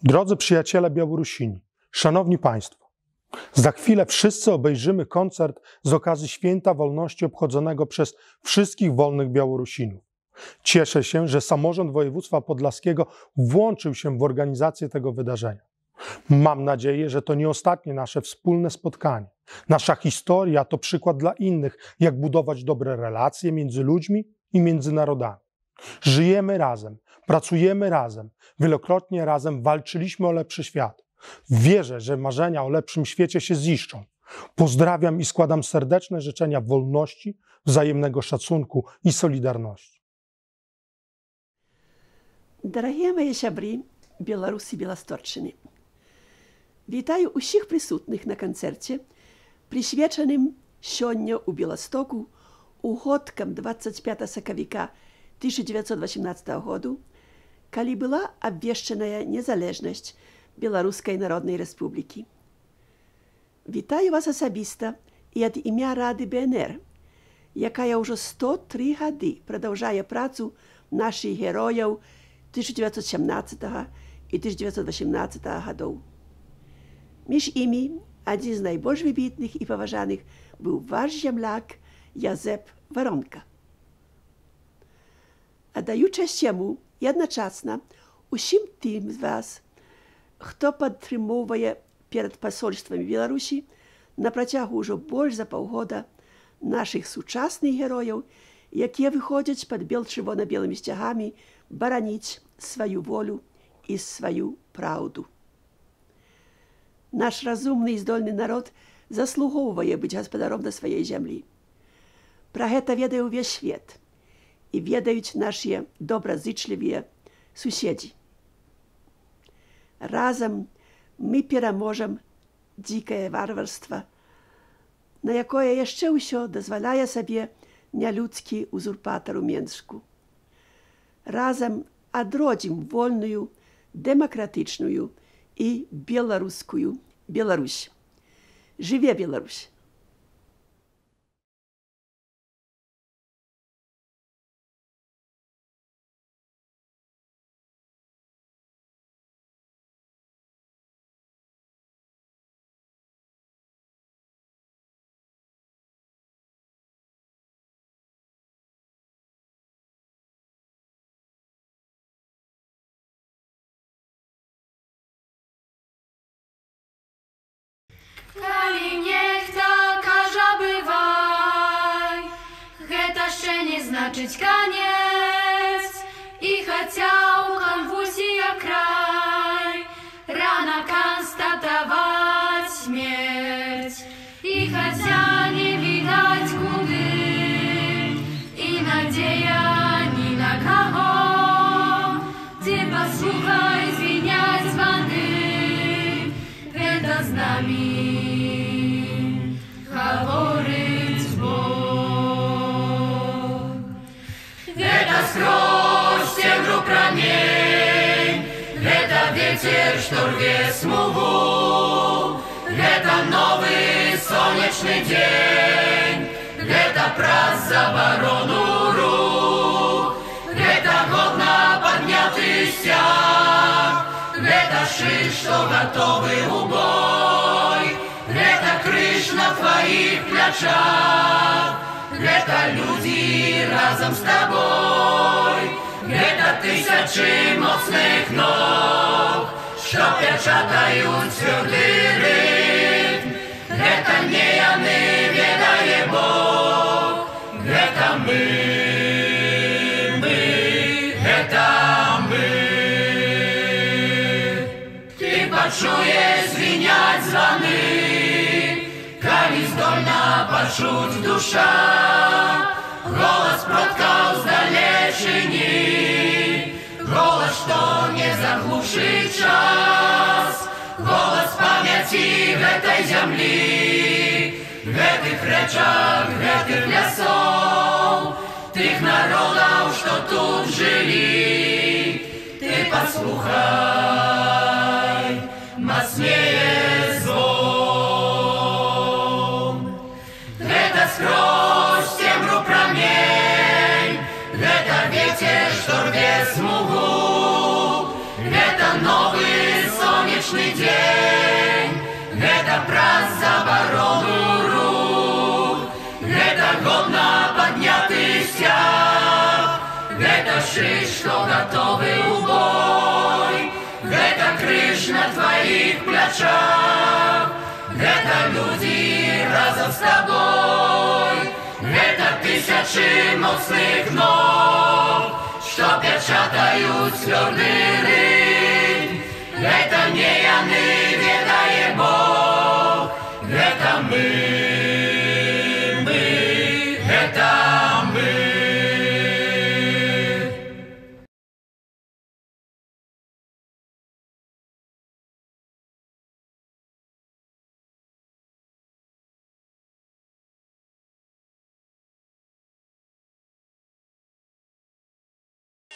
Drodzy przyjaciele Białorusini, szanowni państwo, za chwilę wszyscy obejrzymy koncert z okazji Święta Wolności obchodzonego przez wszystkich wolnych Białorusinów. Cieszę się, że samorząd województwa podlaskiego włączył się w organizację tego wydarzenia. Mam nadzieję, że to nie ostatnie nasze wspólne spotkanie. Nasza historia to przykład dla innych, jak budować dobre relacje między ludźmi i między narodami. Żyjemy razem, pracujemy razem, wielokrotnie razem walczyliśmy o lepszy świat. Wierzę, że marzenia o lepszym świecie się ziszczą. Pozdrawiam i składam serdeczne życzenia wolności, wzajemnego szacunku i solidarności. Дорогие мои сябры Беларуси Беласторччыны, вітаю усіх прысутных на канцэрце, прысвечаным сёння ў Беластоку у годкам 25 сакавіка 1918 году, калі была абвешчаная незалежнасць Беларускай Народнай Рэспублікі. Вітаю вас асабіста і ад імя Рады БНР, якая ўжо 103 гады прадаўжае працу нашых герояў 1917 і 1918 гадоў. Між імі адзін з найбольш выбітных і паважаных быў ваш зямляк Язэп Варонка. Аддаю часць яму і адначасна усім тым з вас, хто падтрымоўвае перад пасольствамі Беларусі на працягу ўжо больш за паўгода нашых сучасных герояў, якія выходзяць пад бел чырвона-белымі сцягамі бараніць сваю волю і сваю праўду. Наш разумны і здольны народ заслугоўвае быць гаспадаром на сваёй зямлі. Пра гэта ведае ўвесь свет і ведаюць нашыя добразычлівыя суседзі. Разам мы пераможам дзікае варварства, на якое яшчэ ўсё дазваляе сабе нялюдскі узурпатар у Менску. Разам адродзім вольную, дэмакратычную і беларускую Беларусь. Жыве Беларусь! Калі нехта кажа бывай, гэта ще не значыць канец. І хаця ў канвульсіях край, рана канстатаваць смерць. І хаця не відаць куды, і надзея ні на каго, ты паслухай звіняць званы, гэта з намі говорить Бог. Это сквозь темру промень, это ветер, что рвет смугу, это новый солнечный день, это праз заборону рук, это годно поднятый стяг, это шиш, что готовы у бой. Это крыш на твоих плечах, это люди разом с тобой, это тысячи моцных ног, что печатают твердый ритм. Это не яны, ведае Бог, это мы, это мы. Ты почуешь звенять звоны, калі здольна пачуць душа, голас продкаў з далечыні, голас, што не заглушыць час, голас памяці гэтай зямлі, гэтых рэчак, гэтых лясоў, тых народаў, што тут жылі. Ты паслухай, мацнее звон. Это сквозь темру промень, это ветер, что рвет смугу, это новый сонечны дзень, гэта праз забарону рук, гэта годна падняты сцяг, гэта шык, што гатовы ў бой, гэта крыж на тваіх плячах, гэта людзі разам з табой, гэта тысячы моцных ног, што пячатаюць цвёрды рытм, гэта не яны, ведае Бог, гэта мы, гэта мы.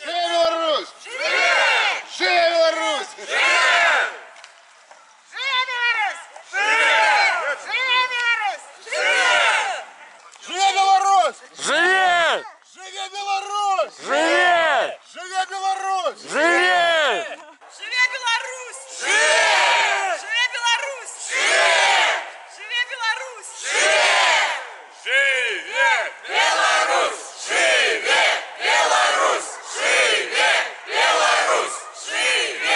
Живе Беларусь! Живе Беларусь! Живе Беларусь! Живе Беларусь! Живе Беларусь! Живе! Живе Беларусь! Живе! Живе Беларусь! Живе! Живе Беларусь! Живе Беларусь! Живе Беларусь!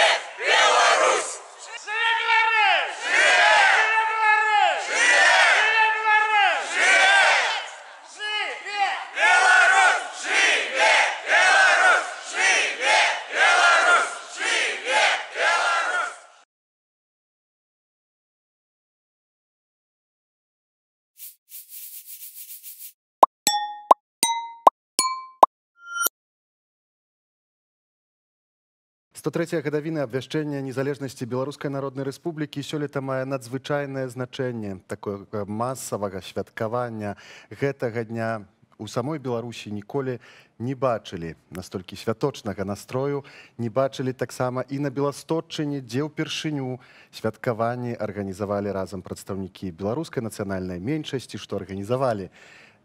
Третья гадавіна абвяшчэння незалежнасці Беларускай Народнай Рэспублікі сёлета мае надзвычайнае значэнне такое масавага святкавання гэтага дня. У самой Беларусі ніколі не бачылі настолькі святочнага настрою, не бачылі таксама і на Беластотчыне, дзе ўпершыню святкаванні арганізавалі разам прадстаўнікі беларускай нацыянальнай меншасці, што арганізавалі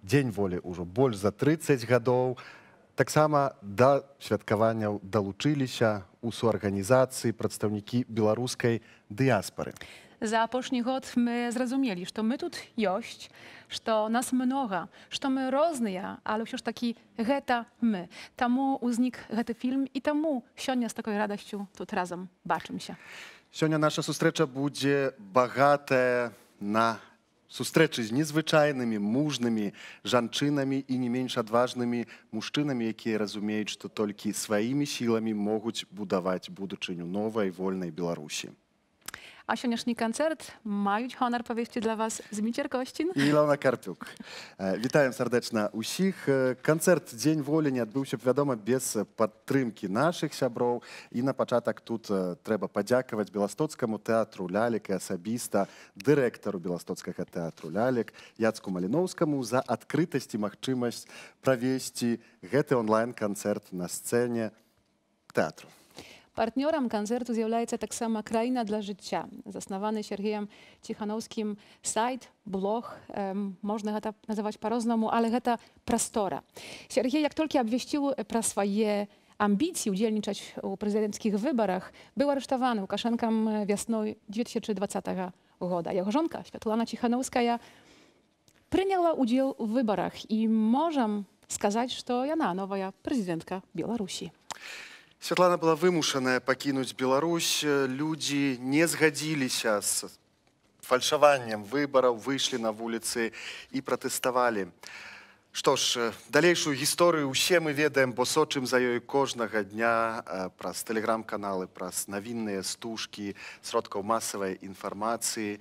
Дзень волі ўжо больш за 30 гадоў. Таксама да святкаванняў далучыліся у суарганізацыі прадстаўнікі беларускай дыяспары. За апошні год мы зразумелі, што мы тут ёсць, што нас многа, што мы розныя, але ўсё ж такі гэта мы. Таму ўзнік гэты фільм і таму сёння з такой радасцю тут разам бачымся. Сёння наша сустрэча будзе багатая на сустрэчы з незвычайнымі мужнымі жанчынамі і не менш адважнымі мужчынамі, якія разумеюць, што толькі сваімі сіламі могуць будаваць будучыню новай вольнай Беларусі. А сённяшні канцэрт маюць гонар павесці для вас Зміцер Косцін і Ілона Карпюк. Вітаем сардэчна ўсіх. Канцэрт Дзень волі не адбыўся б, вядома, без падтрымкі нашых сяброў. І на пачатак тут трэба падзякаваць Беластоцкаму тэатру лялек і асабіста дырэктару Беластоцкага тэатру лялек Яцку Маліноўскаму за адкрытасць і магчымасць правесці гэты онлайн-канцэрт на сцэне тэатру. Партнёрам канцэрту з'яўляецца таксама краіна для жыцця. Заснаваны Сергеем Ціханаўскім сайт, блог, можна гэта называць па-рознаму, але гэта прастора. Сергей, як толькі абвясціў пра свае амбіцыі ўдзельнічаць у прэзідэнцкіх выбарах, быў арыштаваны Лукашэнкам вясной 2020 года. Яго жонка, Святлана Ціханаўская, прыняла ўдзел у выбарах і можам сказаць, што яна новая прэзідэнтка Беларусі. Святлана была вымушаная пакінуць Беларусь. Людзі не згадзіліся з фальшаваннем выбараў, выйшлі на вуліцы і пратэставалі. Што ж, далейшую гісторыю ўсе мы ведаем, бо сочым за ёй кожнага дня праз тэлеграм-каналы, праз навінныя стужкі, сродкаў масавай інфармацыі.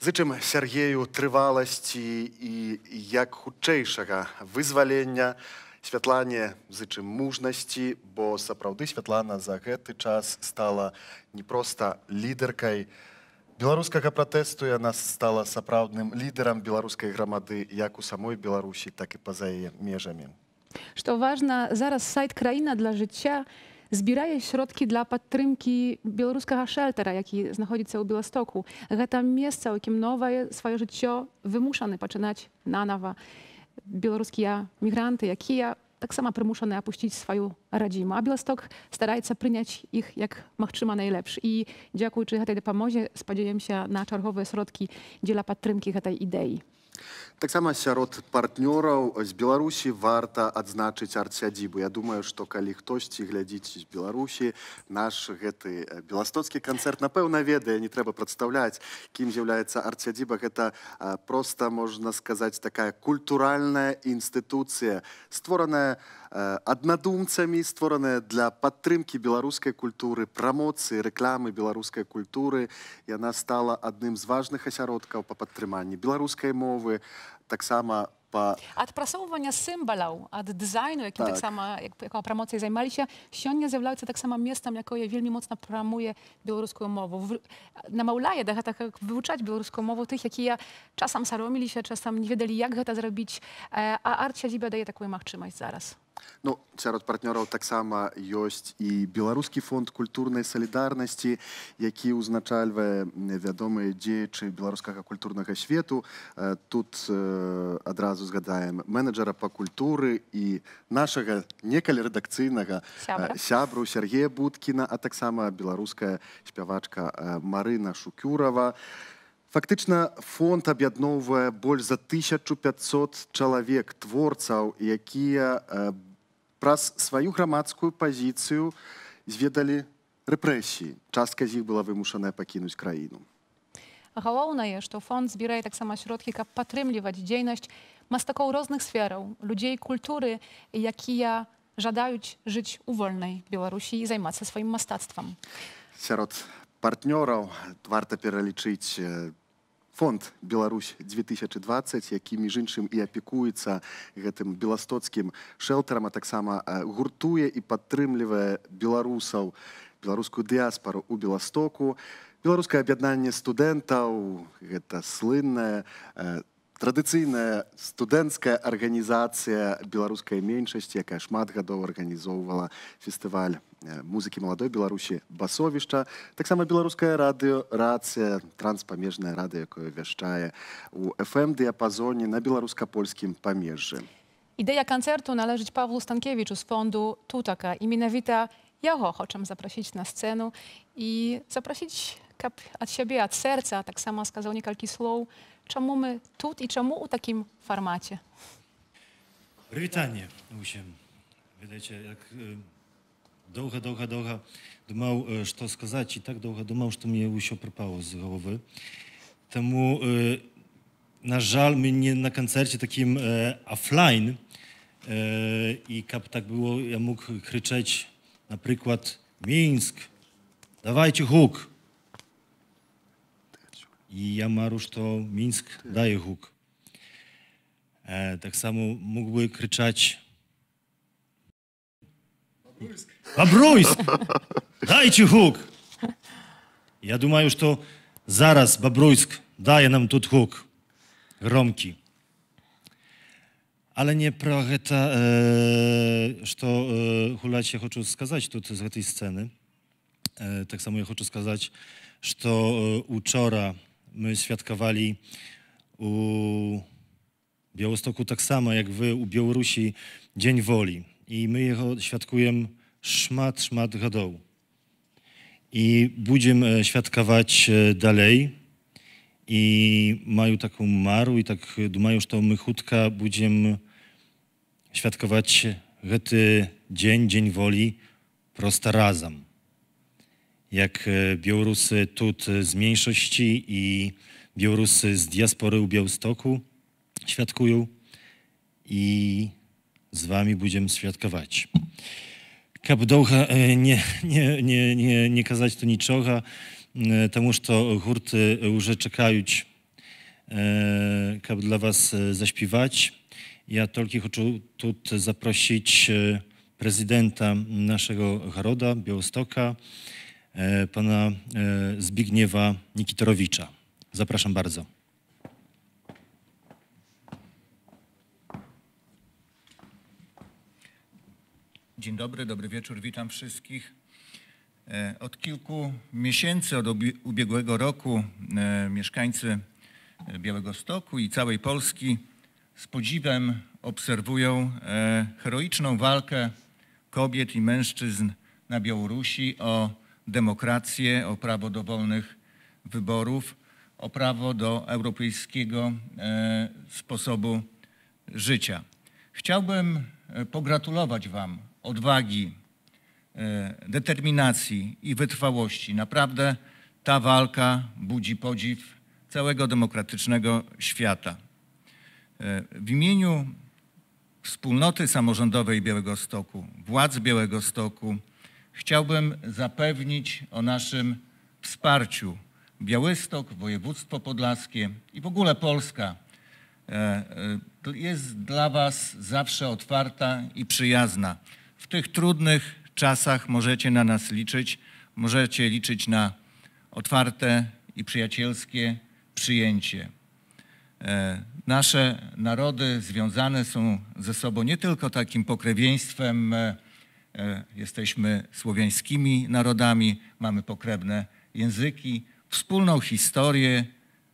Зычым Сергею трываласці і як хутчэйшага вызвалення. Святлане зычым мужнасці, бо сапраўды Святлана за гэты час стала не проста лідаркай беларускага пратэсту, яна стала сапраўдным лідарам беларускай грамады як у самой Беларусі, так і па-за яе межамі. Што важна, зараз сайт «Краіна для жыцця» збірае сродкі для падтрымкі беларускага шэлтара, які знаходзіцца ў Беластоку. Гэта месца, у якім новае сваё жыццё вымушаны пачынаць нанава. Беларускія мігранты, якія tak samo przymuszone opuścić swoją rodzimę. A Białystok stara się przyjąć ich jak magczyma najlepszy. I dziękuję tej pomozie, spodziewam się na czerwowe środki dla podtrzymki tej idei. Таксама сярод партнёраў з Беларусі варта адзначыць арт-сядзібу. Я думаю, што калі хтосьці глядзіць з Беларусі, наш гэты беластоцкі канцэрт, напэўна, ведае, не трэба прадстаўляць, кім з'яўляецца арт-сядзіба. Гэта проста, можна сказаць, такая культуральная інстытуцыя, створаная аднадумцамі, створаная для падтрымкі беларускай культуры, прамоцыі, рэкламы беларускай культуры. Яна стала адным з важных асяродкаў па падтрыманні беларускай мовы, таксама па... Адпрацоўвання сімвалаў, ад дызайну, якім так само, якою прамоцыяй займаліся, сёння з'яўляюцца таксама месцам, якое вельмі моцна прамуе беларускую мову. Намаўляе да гэтага вывучаць беларускую мову тых, якія часам сароміліся, часам не ведалі, як гэта зрабіць, а арт-сядзіба дае такую магчымасць зараз. Ну, сярод партнёраў таксама ёсць і Беларускі фонд культурнай салідарнасці, які ўзначальвае вядомыя дзеячы беларускага культурнага свету. Тут адразу згадаем менеджера па культуры і нашага некалі рэдакцыйнага сябру Сергея Будкіна, а таксама беларуская спявачка Марына Шукюрава. Фактычна фонд аб'ядноўвае больш за 1500 чалавек, творцаў, якія праз сваю грамадскую пазіцыю зведалі рэпрэсіі. Частка з іх была вымушаная пакінуць краіну. Галоўнае, што фонд збірае таксама środki, каб падтрымліваць дзейнасць мастакоў розных сфераў, людзей культуры, якія жадаюць жыць у вольнай Беларусі і займацца сваім мастацтвам. Сярод партнёраў варта пералічыць фонд «Беларусь 2020», які, між іншым, і апекуецца гэтым беластоцкім шэлтарам, а таксама гуртуе і падтрымлівае беларусаў, беларускую дыяспару ў Беластоку. Беларускае аб'яднанне студэнтаў, гэта слынная, традыцыйная студэнцкая арганізацыя беларускай меншасці, якая шмат гадоў арганізоўвала фестываль музыкі маладой Беларусі «Басовішча». Таксама беларуская радыё-рацыя, транспамежная радыё, якое вяшчае у FM-дыяпазоне на беларуска-польскім памежжы. Ідэя канцэрту належыць Павлу Станкевічу з фонду «Тутака». І менавіта яго хочам запрасіць на сцэну і запрасіць, каб ад сябе, ад сэрца, таксама сказаў некалькі слоў, чаму мы тут і чаму ў такім фармаце. Прывітанне усім. Ведаеце, як доўга думаў, што сказаць, і так доўга думаў, што мне ўсё прыпало з галавы. Таму, на жаль, мы не на канцэрце такім офлайн, і каб так было, я мог крычаць, напрыклад, «Мінск, давайце гук!» І я мару, што Мінск дае гук. Так само мог бы крычаць «Бобруйск, дайце гук!» Я думаю, што зараз Бобруйск дае нам тут гук громкі. Але не пра гэта, што гуляць я хочу сказаць тут з гэтай сцэны. Так само я хочу сказаць, што учора my świadkowali u Białostoku tak samo, jak wy u Białorusi Dzień Woli. I my jego świadkujemy szmat godoł. I będziemy świadkować dalej. I mają taką maru i tak dumają, że my chutka będziemy świadkować ten Dzień Woli prosto razem. Jak Białorusy тут z mniejszości i Białorusy z diaspory u Białegostoku świadkują i z wami będziemy świadkować. Kab dołha nie kazać to niczego, тому że górty już czekają, kab dla was zaśpiewać. Ja tylko chcę tu zaprosić prezydenta naszego Garoda, Białostoka, pana Zbigniewa Nikitorowicza. Zapraszam bardzo. Dzień dobry, dobry wieczór, witam wszystkich. Od kilku miesięcy, od ubiegłego roku mieszkańcy Białegostoku i całej Polski z podziwem obserwują heroiczną walkę kobiet i mężczyzn na Białorusi o demokrację, o prawo do wolnych wyborów, o prawo do europejskiego sposobu życia. Chciałbym pogratulować Wam odwagi, determinacji i wytrwałości. Naprawdę ta walka budzi podziw całego demokratycznego świata. W imieniu wspólnoty samorządowej Białegostoku, władz Białegostoku, chciałbym zapewnić o naszym wsparciu. Białystok, województwo podlaskie i w ogóle Polska jest dla Was zawsze otwarta i przyjazna. W tych trudnych czasach możecie na nas liczyć, możecie liczyć na otwarte i przyjacielskie przyjęcie. Nasze narody związane są ze sobą nie tylko takim pokrewieństwem, jesteśmy słowiańskimi narodami, mamy pokrewne języki, wspólną historię,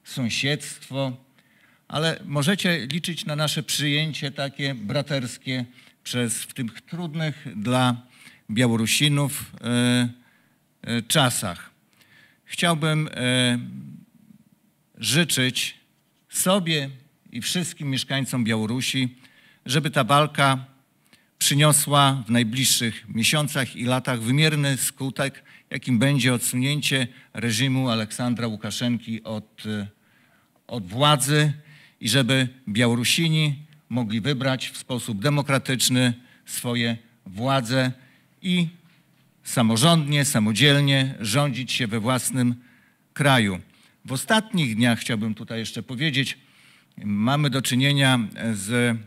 sąsiedztwo, ale możecie liczyć na nasze przyjęcie takie braterskie w tych trudnych dla Białorusinów czasach. Chciałbym życzyć sobie i wszystkim mieszkańcom Białorusi, żeby ta walka przyniosła w najbliższych miesiącach i latach wymierny skutek, jakim będzie odsunięcie reżimu Aleksandra Łukaszenki od władzy i żeby Białorusini mogli wybrać w sposób demokratyczny swoje władze i samorządnie, samodzielnie rządzić się we własnym kraju. W ostatnich dniach, chciałbym tutaj jeszcze powiedzieć, mamy do czynienia z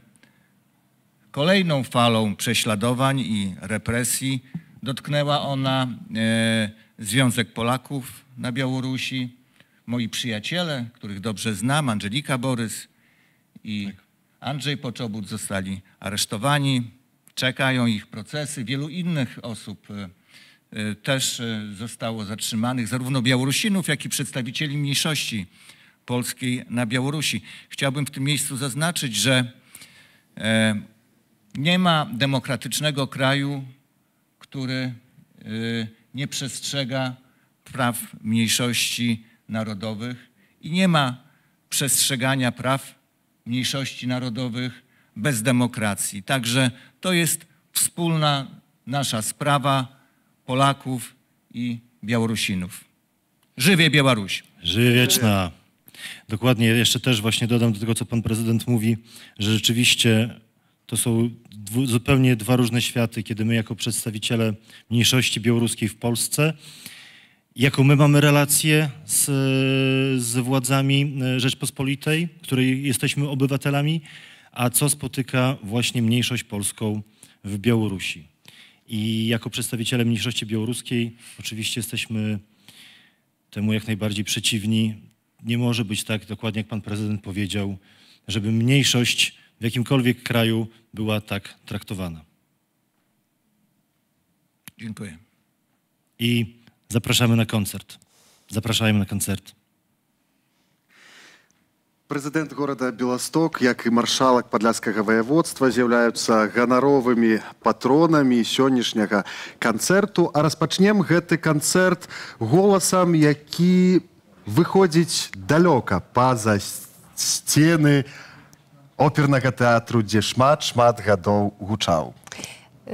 kolejną falą prześladowań i represji. Dotknęła ona Związek Polaków na Białorusi. Moi przyjaciele, których dobrze znam, Angelika Borys i Andrzej Poczobut, zostali aresztowani. Czekają ich procesy. Wielu innych osób też zostało zatrzymanych, zarówno Białorusinów, jak i przedstawicieli mniejszości polskiej na Białorusi. Chciałbym w tym miejscu zaznaczyć, że nie ma demokratycznego kraju, który nie przestrzega praw mniejszości narodowych i nie ma przestrzegania praw mniejszości narodowych bez demokracji. Także to jest wspólna nasza sprawa Polaków i Białorusinów. Żywie Białoruś! Żyje wieczna! Dokładnie, jeszcze też właśnie dodam do tego, co pan prezydent mówi, że rzeczywiście to są zupełnie dwa różne światy, kiedy my jako przedstawiciele mniejszości białoruskiej w Polsce, jaką my mamy relację z władzami Rzeczpospolitej, której jesteśmy obywatelami, a co spotyka właśnie mniejszość polską w Białorusi. I jako przedstawiciele mniejszości białoruskiej oczywiście jesteśmy temu jak najbardziej przeciwni. Nie może być tak, dokładnie jak pan prezydent powiedział, żeby mniejszość w jakimkolwiek kraju była tak traktowana. Dziękuję. I zapraszamy na koncert. Zapraszajmy на концерт. Прэзідэнт горада Беласток, як і маршалак падляшскага ваяводства, з'яўляюцца ганаровымі патронамі сённяшняга канцэрту. А распачнем гэты канцэрт голасам, які выходзіць далёка па-за сцены опернага тэатру, дзе шмат гадоў гучаў.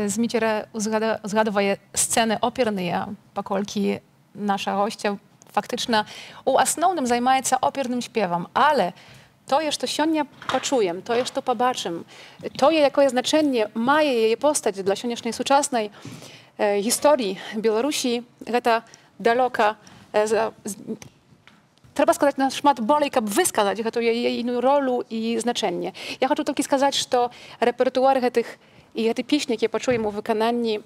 Зміцера згадуває сцени оперні, паколькі наша гостя фактично у основному займається оперним співом, але то, що сьогодні почуємо, то, що побачимо, то, яке значення має її постать для сьогоднішньої сучасної історії Білорусі, це далеко, треба сказати на шмат болей, щоб висказати эту її роль і значення. Я хочу тільки сказати, що репертуар гэтых і гэты песні, які почуємо у виконанні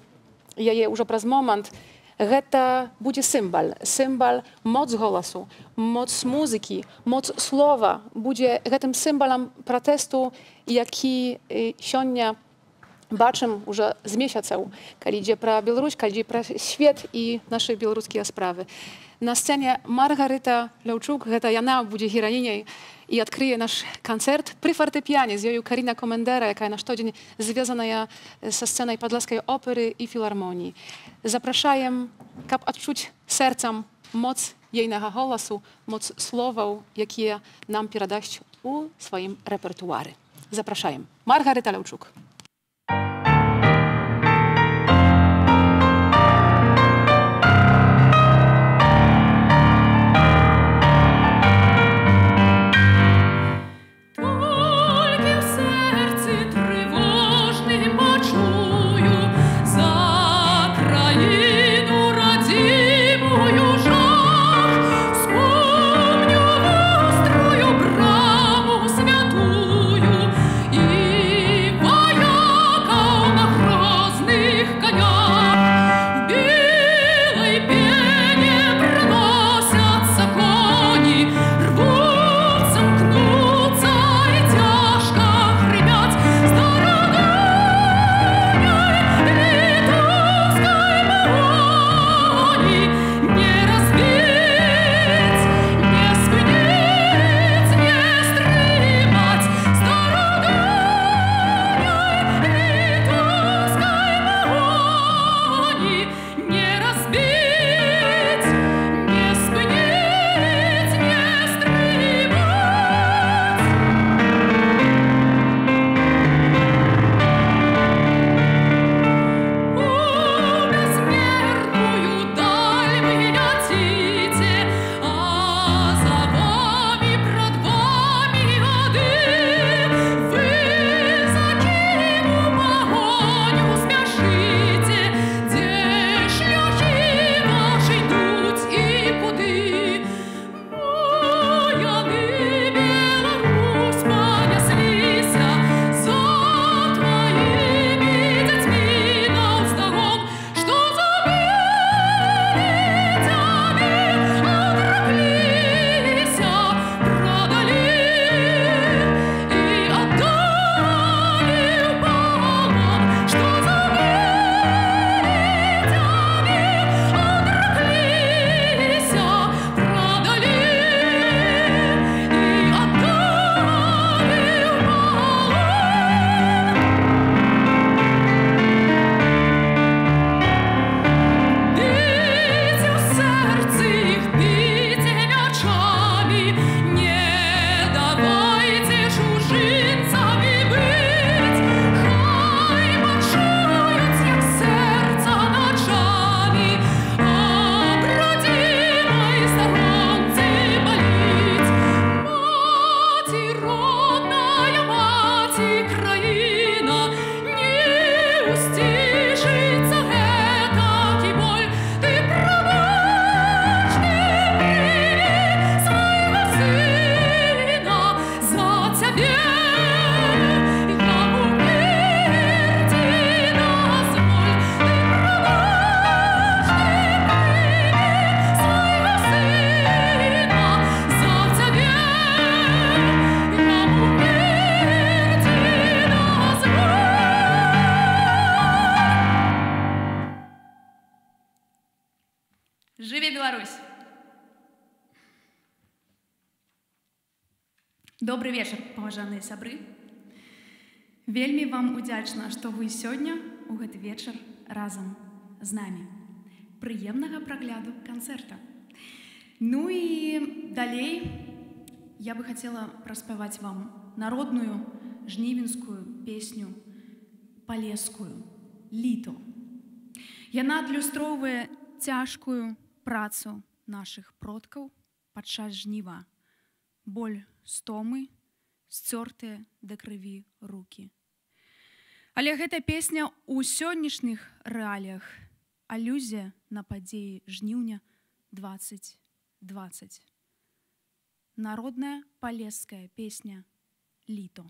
яе ўжо праз момант, гэта будзе сімвал моц голасу, моц музыкі, моц слова, будзе гэтым сімвалам пратэсту, які сёння бачым уже з месяцаў, калі ідзе пра Беларусь, калі ідзе пра свет і нашы беларускія справы. На сцэне Маргарыта Ляўчук, гэта яна будзе гераіняй і адкрые наш канцэрт пры фартэпіяне. З ёю Каріна Комендера, якая на штодзень звязаная са сцэнай падласкай оперы і філармоніі. Запрашаем, каб адчуць сэрцам моц ейнага голасу, моц словаў, якія нам перадасць у сваім рэпертуары. Запрашаем. Маргарыта Ляўчук. Добрый вечер, паважаныя сябры. Вельмі вам удзячна, што вы сёння у гэты вечар разам з намі. Прыемнага прагляду канцэрта. Ну і далей я бы хацела праспяваць вам народную жнівенскую песню палескую «Літо». Яна адлюстроўвае цяжкую працу нашых продкаў падчас жніва, боль стомы, сцёртыя да крыві рукі. Але гэта песня ў сённяшніх рэаліях алюзія на падзеі жніўня 2020. Народная палеская песня «Літо».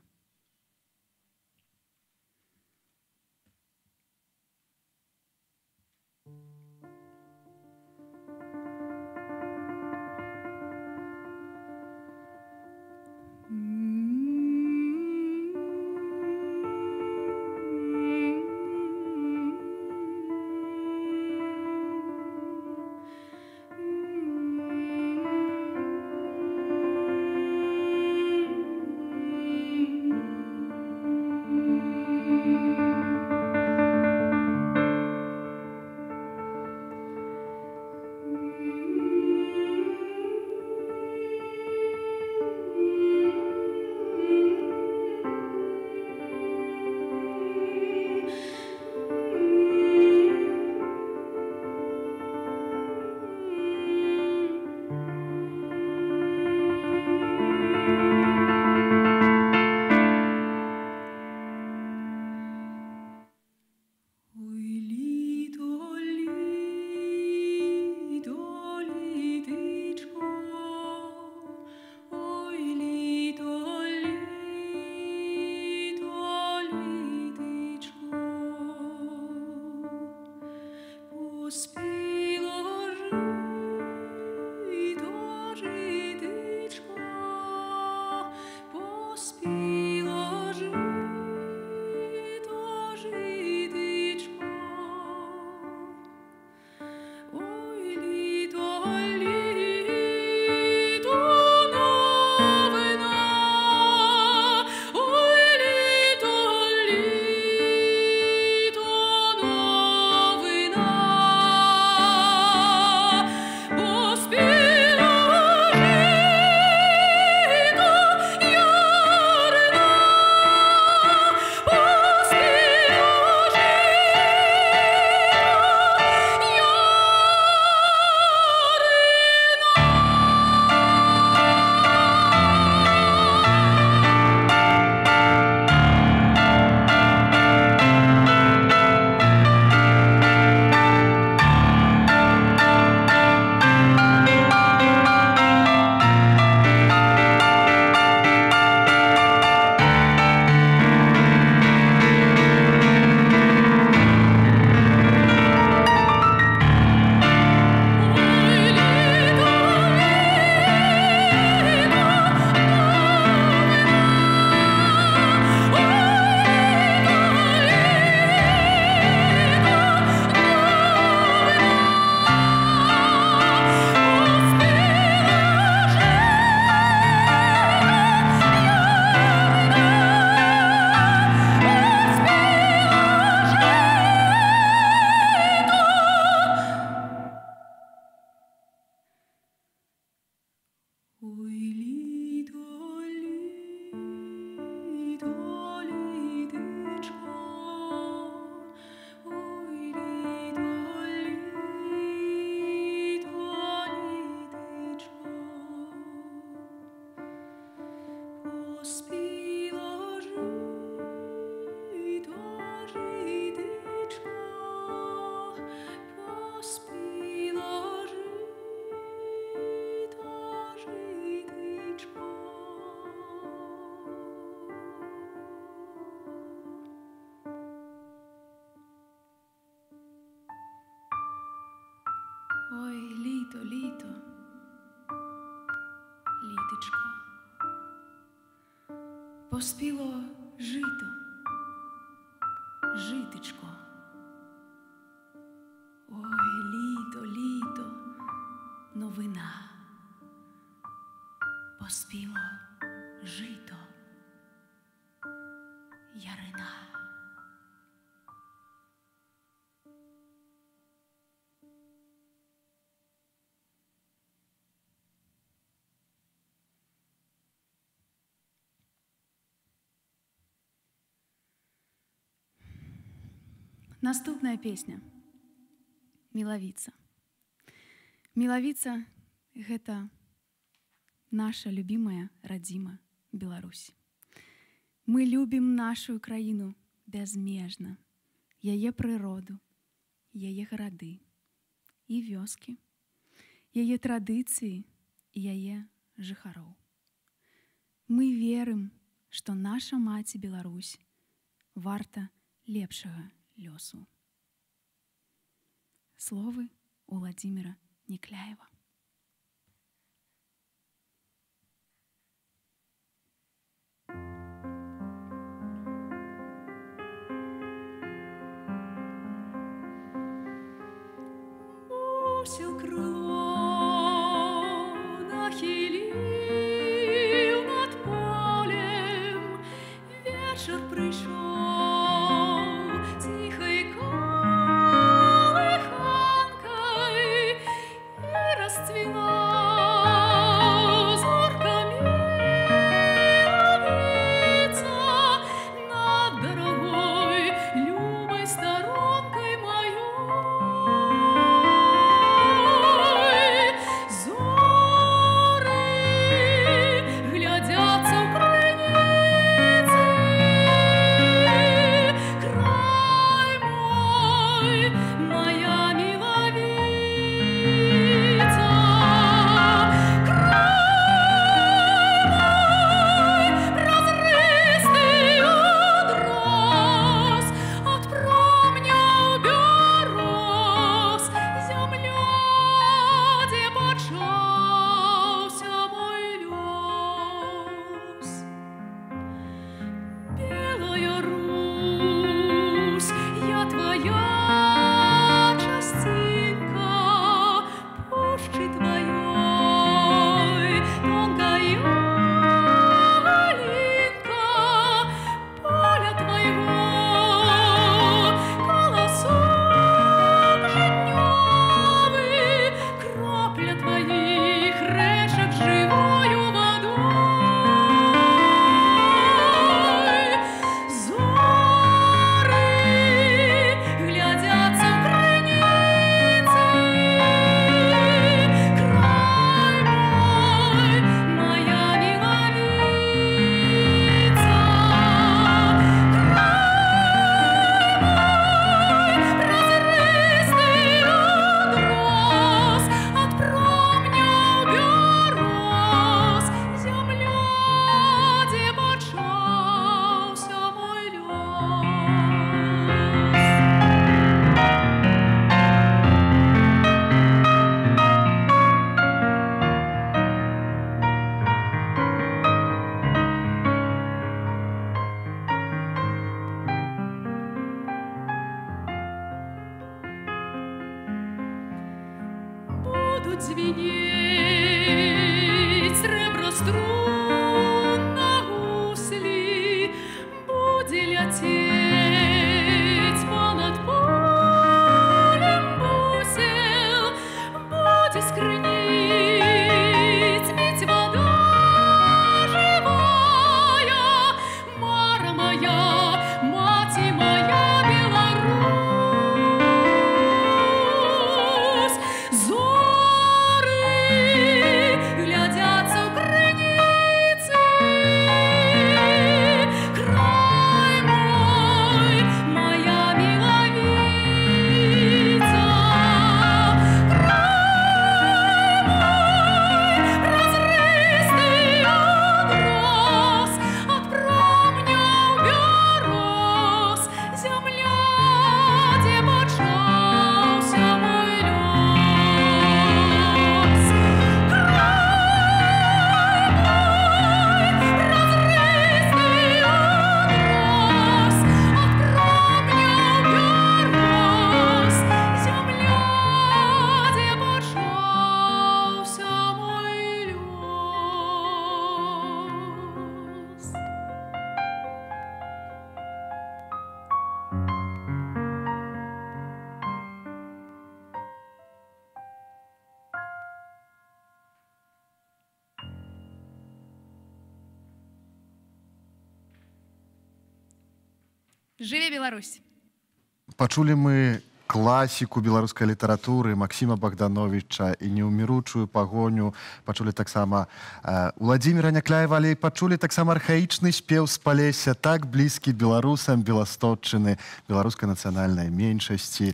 поспіло жито, житечко. Ой, літо, літо, новина. Поспіло жито, ярина. Наступная песня «Мілавіца». Мілавіца – гэта наша любимая радзіма Беларусь. Мы любім нашу краіну бязмежна, яе прыроду, яе гарады і вёскі, яе традыцыі і яе жыхароў. Мы верым, што наша маці Беларусь варта лепшага лёсу. Словы Владимира Некляева. Усё крыло нахилил над полем, вечер пришел тихой колыханкой и расцвела зорками милавица над дорогой любой сторонкой моей. Будут звенеть сребро струн на гусли, буде лететь понад полем бусел, буде скрынить ведь вода живая, Мара моя, мати моя Беларусь. Глядятся в границы, край мой. Жыве Беларусь! Пачулі мы класіку беларускай літаратуры Максіма Богдановича і неўміручую пагоню. Пачулі таксама Уладзіміра Някляева, але пачулі таксама архаічны спеў з Палеся, так блізкі беларусам Беластотчыны, беларускай нацыянальнай меншасці.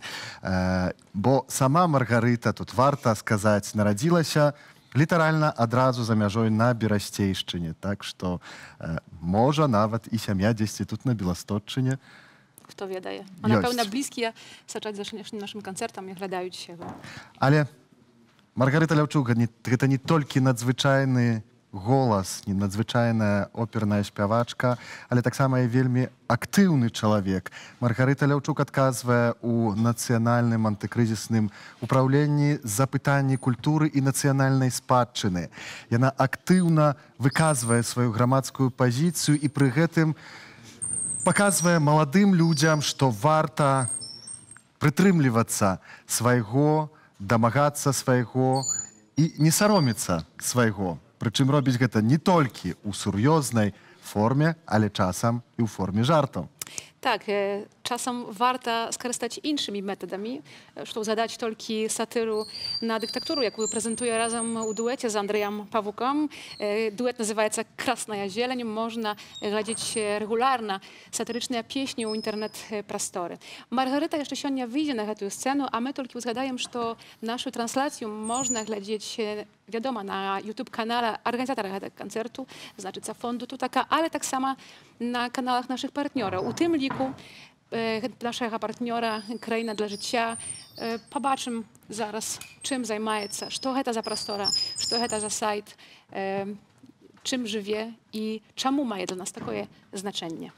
Бо сама Маргарыта, тут варта сказаць, нарадзілася літаральна адразу за мяжой на Берасцейшчыне. Так што можа нават і сям'я дзесьці тут на Беластотчыне. Хто ведае. А напэўна, блізкія сачаць за нашым канцэртам і глядаюць яго. Але Маргарыта Ляўчук, гэта не толькі надзвычайны голас, не надзвычайная оперная спявачка, але таксама і вельмі актыўны чалавек. Маргарыта Ляўчук адказвае ў нацыянальным антыкрызісным управленні за пытанні культуры і нацыянальнай спадчыны. Яна актыўна выказвае сваю грамадскую пазіцыю і пры гэтым показвае маладым людзям, што варта прытрымлівацца свайго, дамагацца свайго і не саромецца свайго. Прычым робіць гэта не толькі ў сур'ёзнай форме, але часам і ў форме жартаў. Так, часам варта скарыстаць іншымі метадамі, што задаць толькі сатыру на дыктатуру, якую прэзентуе разам у дуэце з Андрэем Павукам. Дуэт называецца «Красная зелень». Можна глядзець рэгулярна сатырычныя песні ў інтэрнэт-прасторы. Маргарыта яшчэ сёння выйдзе на гэтую сцэну, а мы толькі ўзгадаем, што нашу трансляцыю можна глядзець, вядома, на YouTube-канале арганізатара гэтага канцэрту, значыцца фонду Тутака, але таксама на каналах нашых партнёраў. У тым ліку нашага партнёра «Краіна для жыцця». Пабачым зараз, чым займаецца, што гэта за прастора, што гэта за сайт, чым жыве і чаму мае для нас такое значэнне.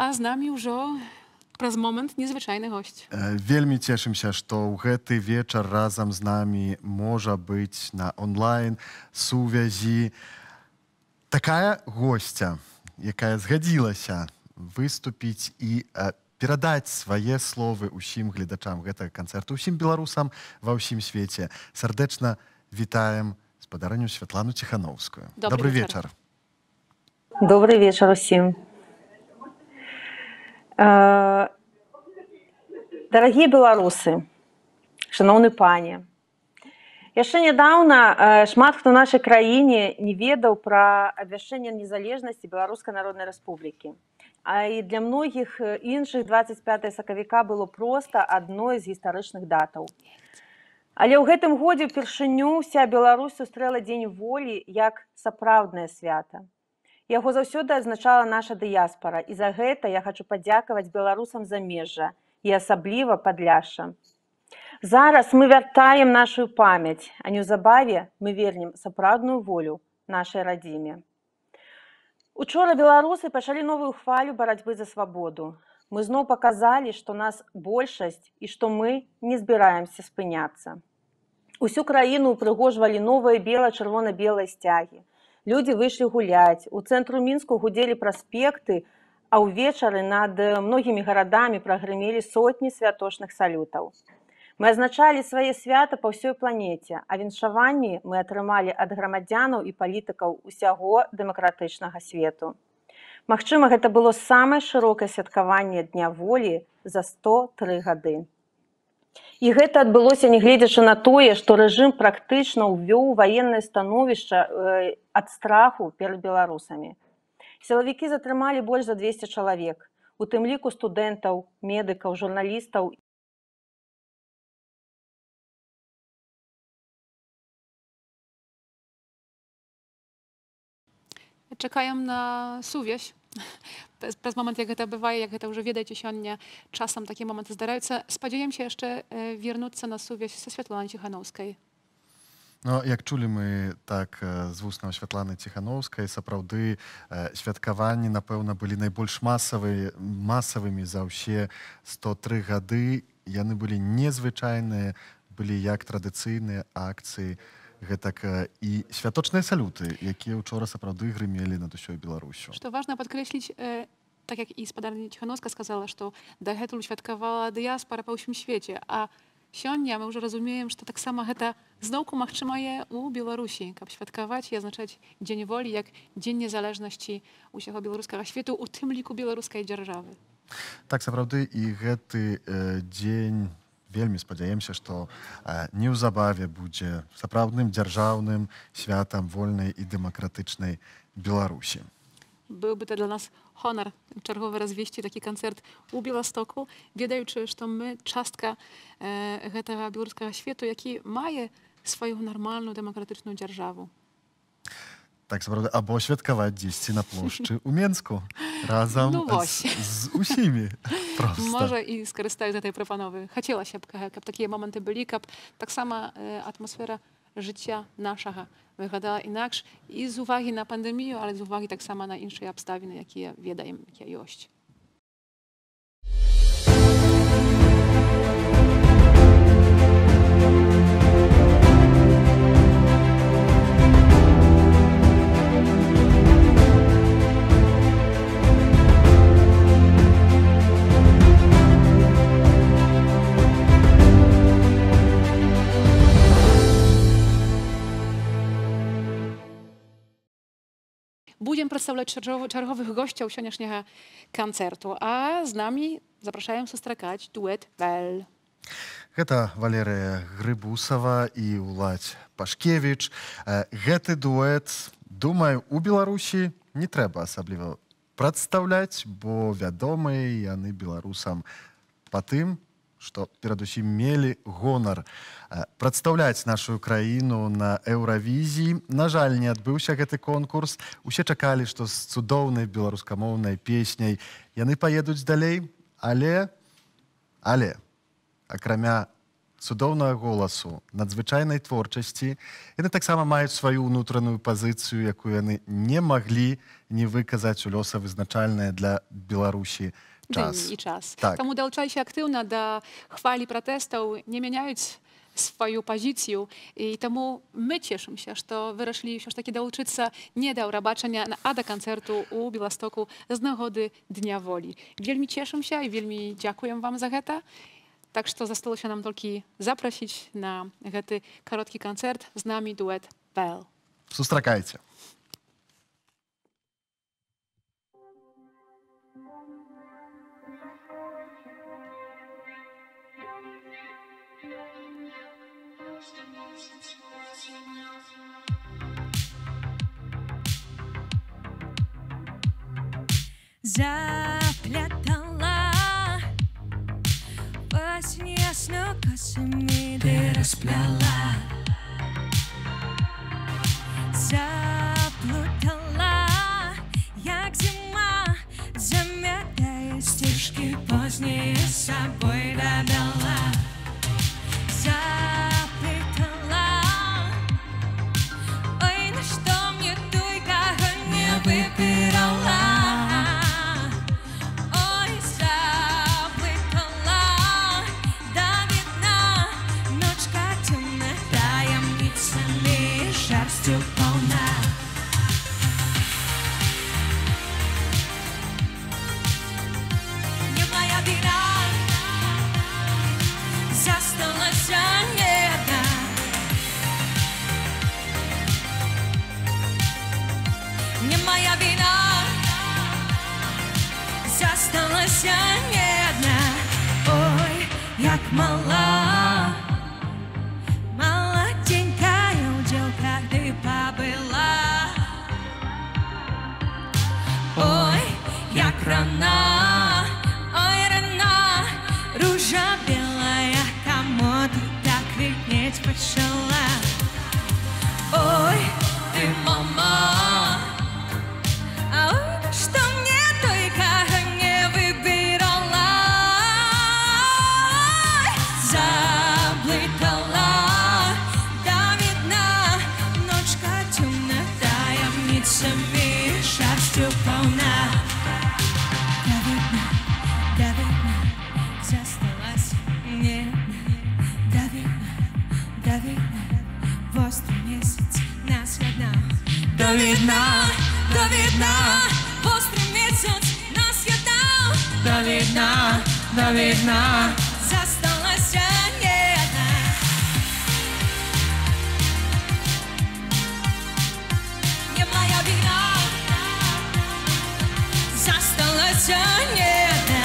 А з намі ўжо праз момант незвычайны госць. Вельмі цешымся, што ў гэты вечар разам з намі можа быць на онлайн сувязі такая госця, якая згадзілася выступіць і перадаць свае словы ўсім гледачам гэтага канцэрту, ўсім беларусам ва ўсім свеце. Сардэчна вітаем спадарыню Святлану Ціхановскую. Добры вечар. Добрый вечар усім. Дарагія беларусы, шаноўны пане, яшчэ нядаўна шмат хто ў нашай краіне не ведаў пра абвяшчэнне незалежнасці Беларускай Народнай Рэспублікі. А і для многіх іншых 25 сакавіка было проста адной з гістарычных датаў. Але ў гэтым годзе ўпершыню ўся Беларусь сустрэла Дзень волі як сапраўднае свята. Яго заўсёды адзначала наша дыяспара, і за гэта я хачу падзякаваць беларусам замежжа і асабліва Падляшша. Зараз мы вяртаем нашу памяць, а неўзабаве мы вернем сапраўдную волю нашай радзіме. Учора беларусы пачалі новую хвалю барацьбы за свабоду. Мы зноў паказалі, што нас большасць і што мы не збіраемся спыняцца. Усю краіну упрыгожвалі новыя бела-чырвона-белыя сцягі. Людзі выйшлі гуляць, у цэнтру Мінску гудзелі праспекты, а ўвечары над многімі гарадамі прагрымелі сотні святочных салютаў. Мы адзначалі свае свята па ўсёй планеце, а віншаванні мы атрымалі ад грамадзянаў і палітыкаў усяго дэмакратычнага свету. Магчыма, гэта было самае шырокае святкаванне Дня волі за 103 гады. І гэта адбылося, нягледзячы на тое, што рэжым практычна ўвёў ваеннае становішча ад страху перад беларусамі. Сілавікі затрымалі больш за 200 чалавек, у тым ліку студэнтаў, медыкаў, журналістаў Czekają na suvieś. Przez moment, jak to bywa, jak to już wiedziecie, сёння czasem takie momenty zdarаються. Сподіваємося jeszcze вернуться на сувязь со Святланою Ціхановською. Ну, як чулі мы так з вуснаў Святланы Ціхановскай, сапраўды святкаванні, напэўна, былі найбольш масавымі за ўсе 103 гады. Яны былі незвычайныя, былі як традыцыйныя акцыі, гэтак і святочныя салюты, якія учора сапраўды грымелі над усёй Беларусю. Што важна падкрэсліць, так як і спадарня Ціхановска сказала, што дагэтуль святкавала дыяспара па ўсім свеце, а сёння мы ўжо разумеем, што таксама гэта зноўку магчымае ў Беларусі, каб святкаваць і азначаць дзень волі як дзень незалежнасці ўсяго беларускага свету, у тым ліку беларускай дзяржавы. Так, сапраўды, і гэты дзень, вельмі спадзяемся, што неўзабаве будзе сапраўдным дзяржаўным святам вольнай і дэмакратычнай Беларусі. Быў бы для нас honor чарговы развесці такі канцэрт у Беластоку, ведаючы, што мы частка гэтага беларускага свету, які мае сваю нармальную дэмакратычную дзяржаву. Так, сапраўды, або святкаваць дзесьці на плошчы ў Менску разам з усімі. Можа, і скарыстаюць гэтай прапановы. Хацелася б, каб такія моманты былі, каб таксама атмасфера жыцця нашага выглядала інакш і з увагі на пандэмію, але з увагі таксама на іншыя абставіны, якія ведаем, якія ёсць. Будем прадстаўляць чарговых госцяў сённяшняга канцэрту, а з намі запрашаем сустракаць дуэт «Вэль». Гэта Валерыя Грыбусава і Уладзь Пашкевіч. Гэты дуэт, думаю, у Беларусі не трэба асабліва прадстаўляць, бо вядомыя яны беларусам па тым, што перадусім мелі гонар прадстаўляць нашу краіну на Еўравізіі. На жаль, не адбыўся гэты конкурс. Усе чакалі, што з цудоўнай беларускамоўнай песняй яны паедуць далей, але, акрамя цудоўнага голасу, надзвычайнай творчасці, яны таксама маюць сваю ўнутраную пазіцыю, якую яны не маглі не выказаць у лёсавызначальнае для Беларусі Дзень і час. Таму далучаліся актыўна да хвалі пратэстаў, не мяняюць сваю пазіцыю. І таму мы цешымся, што вырашылі ўсё ж такі далучыцца не да ўрабачання, а да канцэрту ў Беластоку з нагоды Дня волі. Вельмі цешымся і вельмі дзякуем вам за гэта. Так што засталося нам толькі запрасіць на гэты кароткі канцэрт з намі дуэт «Вэль». Сустракайце. Заплетала во сне ясно косами ты расплела, заплутала, як зима, заметая стежки поздние с собой добила. Заплетала, ой, на что мне только не выпирала. Не моя вина, засталась не одна. Не моя вина, засталась не одна. Ой, як мала, молоденькая уділка ти побила. Ой, як рана, ой, рана, ружа белая, кому ты так квітнеть почала. Ой, ты, мама, до видна, острый месяц нас едал. До видна, засталась не одна. Не моя вина, засталась не одна.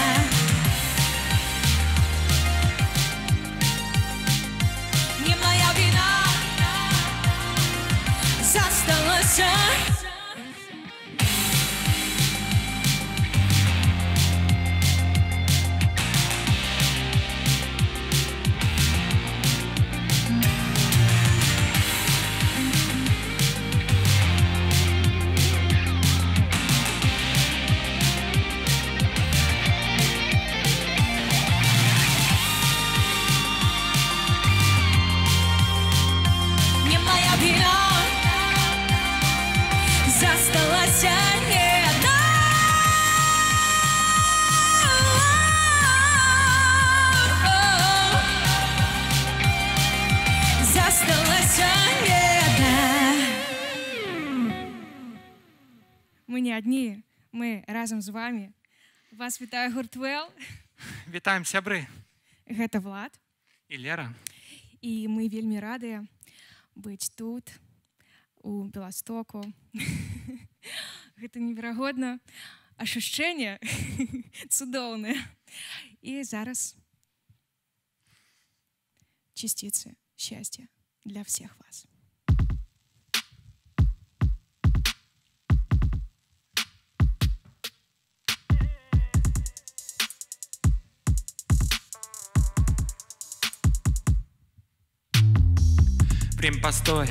Не моя вина, засталась. Не моя вина, засталась не одна. Засталась не одна. Ми не одні, ми разом з вами. Вас вітає гурт Well. Вітаем, сябры. Гэта Влад. І Лера. І ми вельмі радыя быць тут, у Беластоку. Гэта неверагодна. Ашушчэнне цудоўнае. І зараз частицы счастья для всех вас. Время, постой,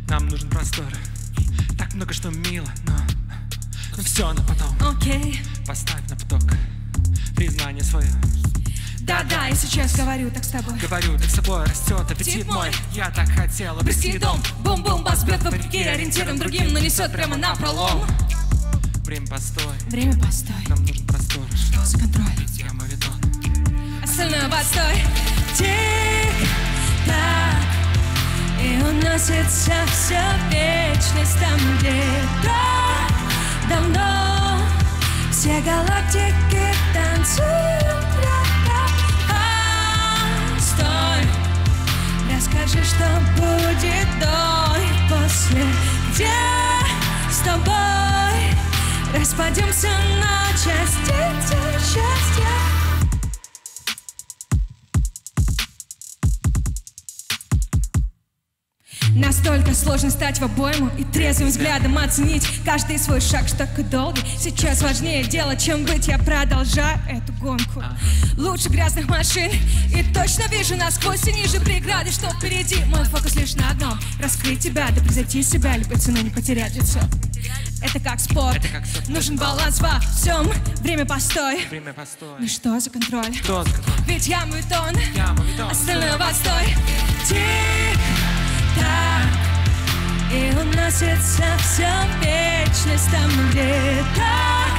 нам нужен простор. Так много что мило, но все на потом. Окей. Поставь на поток признание свое. Да-да, я сейчас говорю так с тобой. Говорю, так с собой растет аппетит мой. Я так хотел обрести дом. Бум-бум, бас бьет вопреки ориентирам другим, но несет прямо на пролом. Время, постой. Время, постой. Нам нужен простор. Что за контроль? Я мовитон. Остальное постой. Тик-так. И уносится вся вечность там, где так давно все галактики танцуют рядом. Стой, расскажи, что будет до и после, где с тобой распадемся на частицы счастья. Настолько сложно стать в обойму и трезвым взглядом оценить каждый свой шаг, что такой долгий. Сейчас важнее дело, чем быть. Я продолжаю эту гонку. Лучше грязных машин. И точно вижу насквозь и ниже преграды, что впереди. Мой фокус лишь на одном: раскрыть тебя, да превзойти себя, любой ценой не потерять лицо. Это как спорт. Нужен баланс во всем. Время, постой. Время, постой. Ну что за контроль? Кто за контроль? Ведь я мовитон. Я мовитон. Остальное постой. Так, и уносится вся вечность там, где так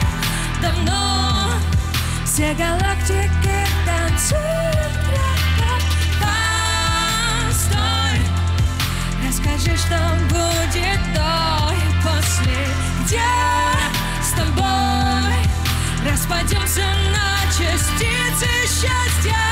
давно все галактики танцуют рядом. Постой, расскажи, что будет до и после, где с тобой распадемся на частицы счастья.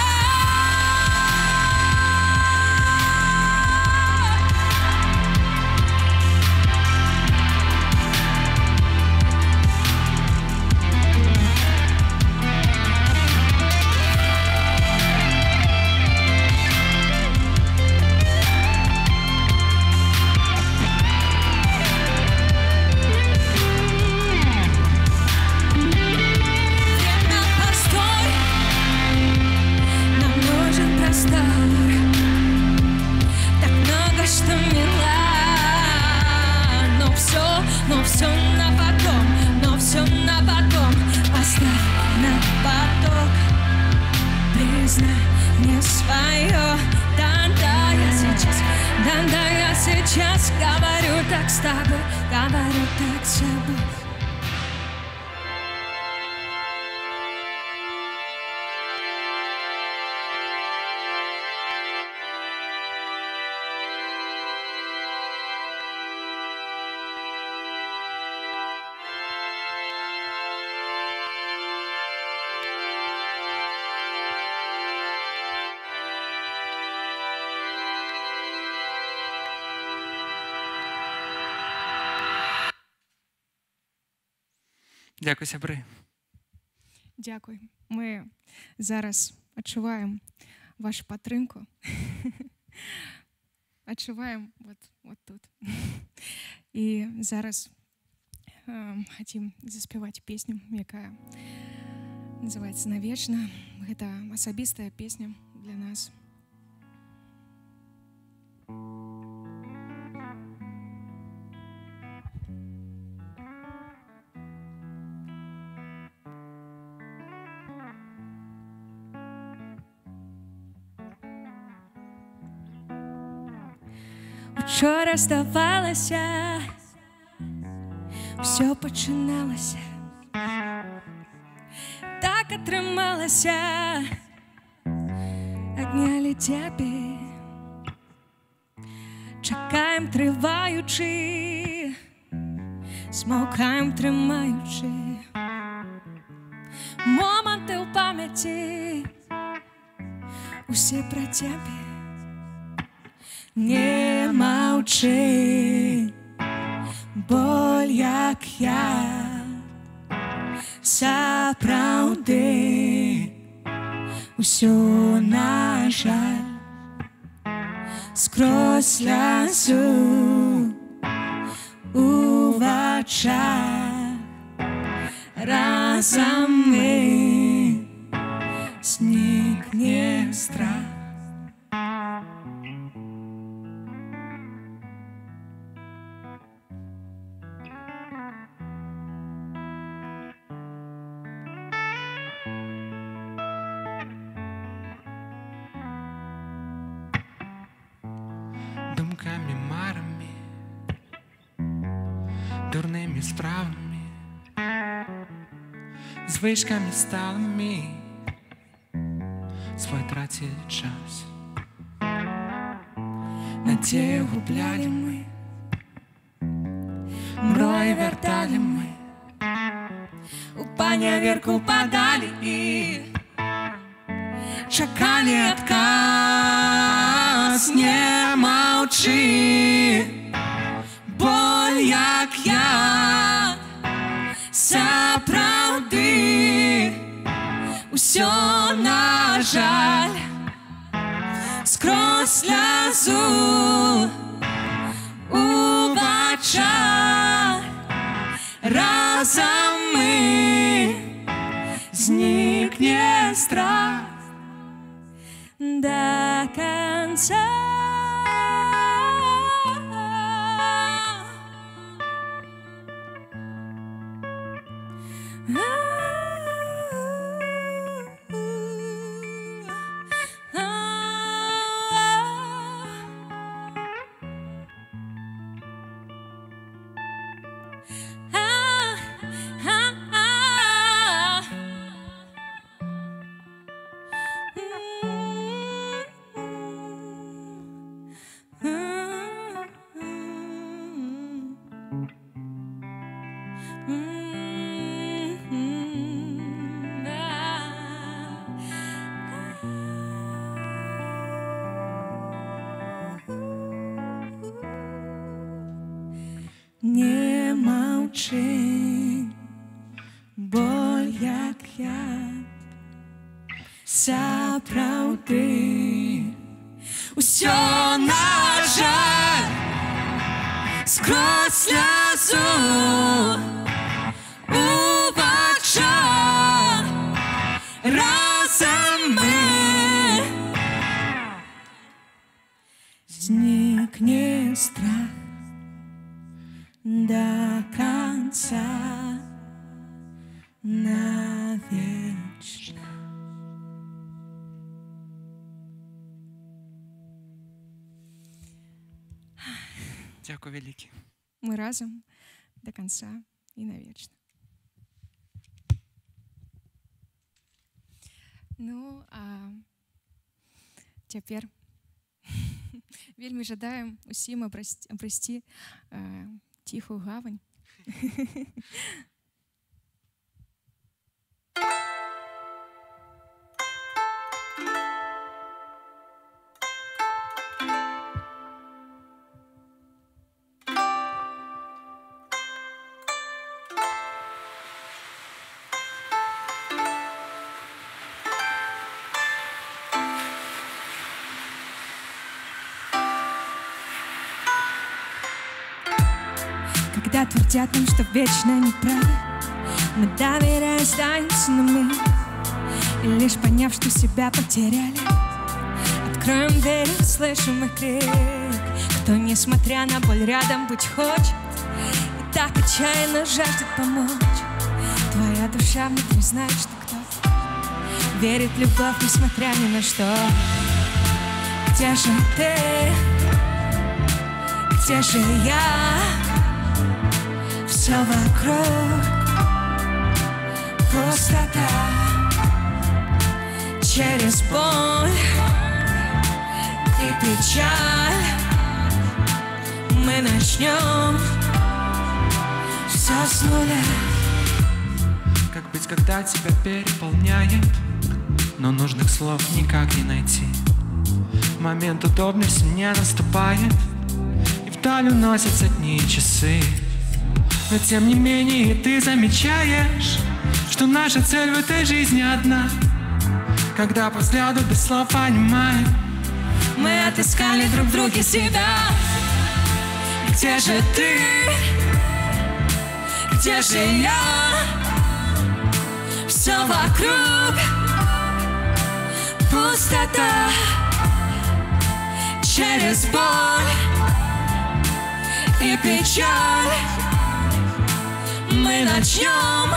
Но все на потом, поставь на поток, признай мне свое. Да-да, я сейчас говорю так с тобой, говорю так с собой. Дзякуй, сябры. Дзякуй. Мы зараз адчуваем вашу падтрымку. Адчуваем вот тут. І зараз хотим заспяваць песню, якая называецца «Навечна». Гэта асабістая песня для нас. Учора здавалася, усё пачыналася, так атрымалася, аднялі цябе, чакаем трываючы, змаўкаем трымаючы, моманты ў памяці, усе пра цябе. Не маўчы, боль як я, сапраўды, усё на жаль, скрозь слязу у вачах, разам мы знікне страх. Думками, марами, дурными справами, звычками сталыми свой тратили час. Надею губляли мы, мрой вертали мы, у паняверку падали и чакали отказ. Не маўчы, боль як я, сапраўды, усё на жаль, скрозь слязу у вачах, разам мы знікне страх до конца. Не маўчы, боль як я, сапраўды, усё на жаль, скрозь слязу у вачах, разам мы знікне страх до конца навечно. Дякую вялікі. Мы разом до конца и навечно. Ну, а цяпер вельмі жадаем усім абрасці ціхую гавань. Когда твердят нам, что вечно неправы, мы доверяя останемся на миг. И лишь поняв, что себя потеряли, откроем двери, услышим их крик. Кто, несмотря на боль, рядом быть хочет и так отчаянно жаждет помочь. Твоя душа внутри знает, что кто-то верит в любовь, несмотря ни на что. Где же ты? Где же я? Все вокруг пустота. Через боль и печаль мы начнем все с нуля. Как быть, когда тебя переполняет, но нужных слов никак не найти? Момент удобный все не наступает, и вдаль уносятся дни и часы. Но тем не менее ты замечаешь, что наша цель в этой жизни одна. Когда по взгляду без слов понимаем, мы отыскали друг в друге себя. Где же ты? Где же я? Все вокруг пустота. Через боль и печаль мы начнем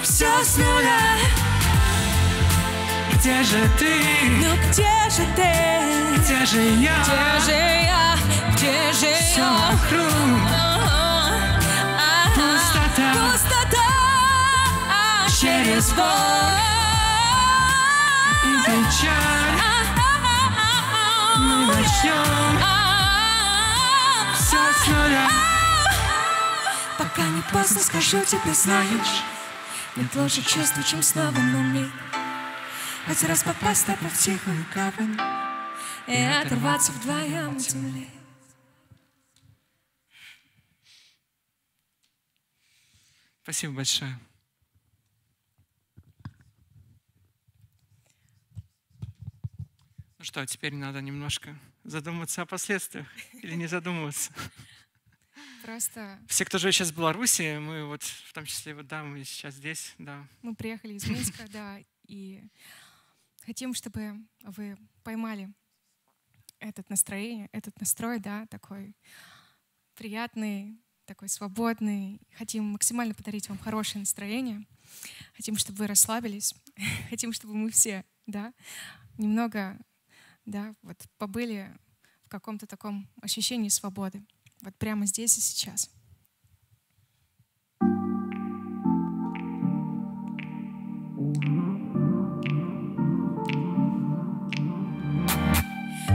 все с нуля. где же ты? Ну где же ты? Где же я? Где же я? Где же Все я? вокруг пустота. Пустота. Через боль и печаль мы начнем все с нуля. Пока не поздно, скажу тебе, знаешь, нет лучше чувства, чем снова на миг хоть раз попасть с тобой в тихую гавань и оторваться вдвоем от земли. Спасибо большое. Ну что, теперь надо немножко задуматься о последствиях или не задумываться. Просто Все, кто живет сейчас в Беларуси, мы вот, в том числе, вот, да, мы сейчас здесь, да. мы приехали из Минска, да, и хотим, чтобы вы поймали это настроение, этот настрой, да, такой приятный, такой свободный. Хотим максимально подарить вам хорошее настроение. Хотим, чтобы вы расслабились. Хотим, чтобы мы все, да, немного, да, вот побыли в каком-то таком ощущении свободы. Вот прямо здесь и сейчас.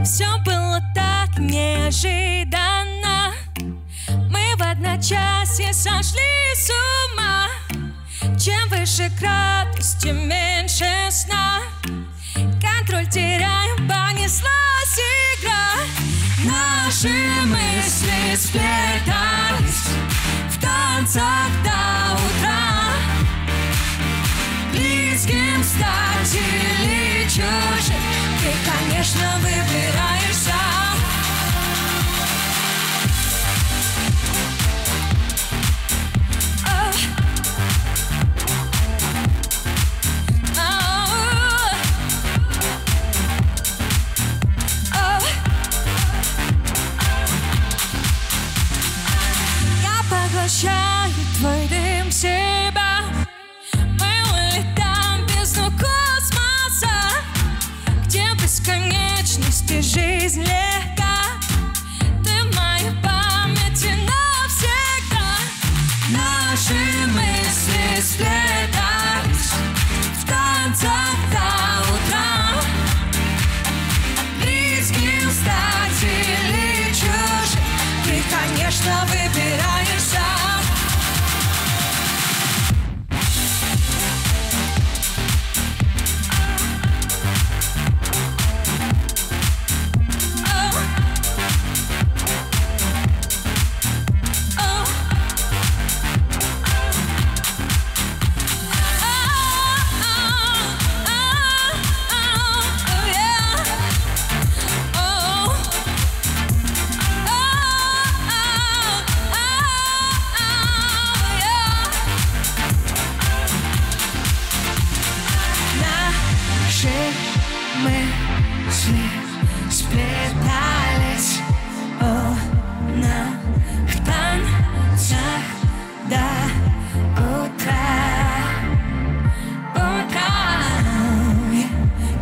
Все было так неожиданно. Мы в одночасье сошли с ума. Чем выше градус, тем меньше сна. Контроль теряем, понеслась игра. Наши мысли сплетались в танцах до утра. Близким стать или чужим, ты, конечно, выбираешь сам. Я поглощаю твой дым в себя. Мы улетаем в бездну космоса, где в бесконечности жизнь легка. Ты в моей памяти навсегда. Наши мысли сплетались в танцах до утра. Близким стать или чужим, ты, конечно, выбираешь сам. сплетались у наших танцах до утра.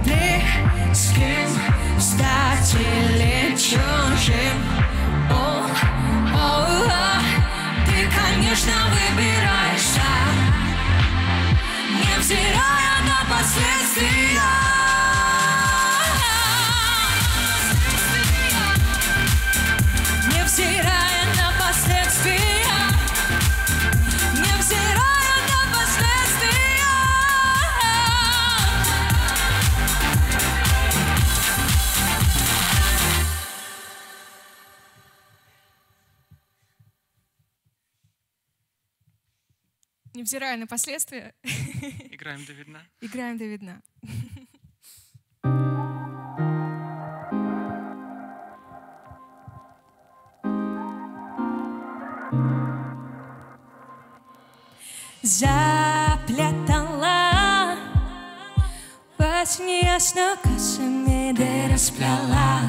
Близким стать или чужим. Ты, конечно, выбираешь сам, невзирая на последствия. Невзирая на последствия. Невзирая на последствия. Невзирая на последствия. Играем до видна. Играем до видна. Заплетала во сне ясно косами, да расплела.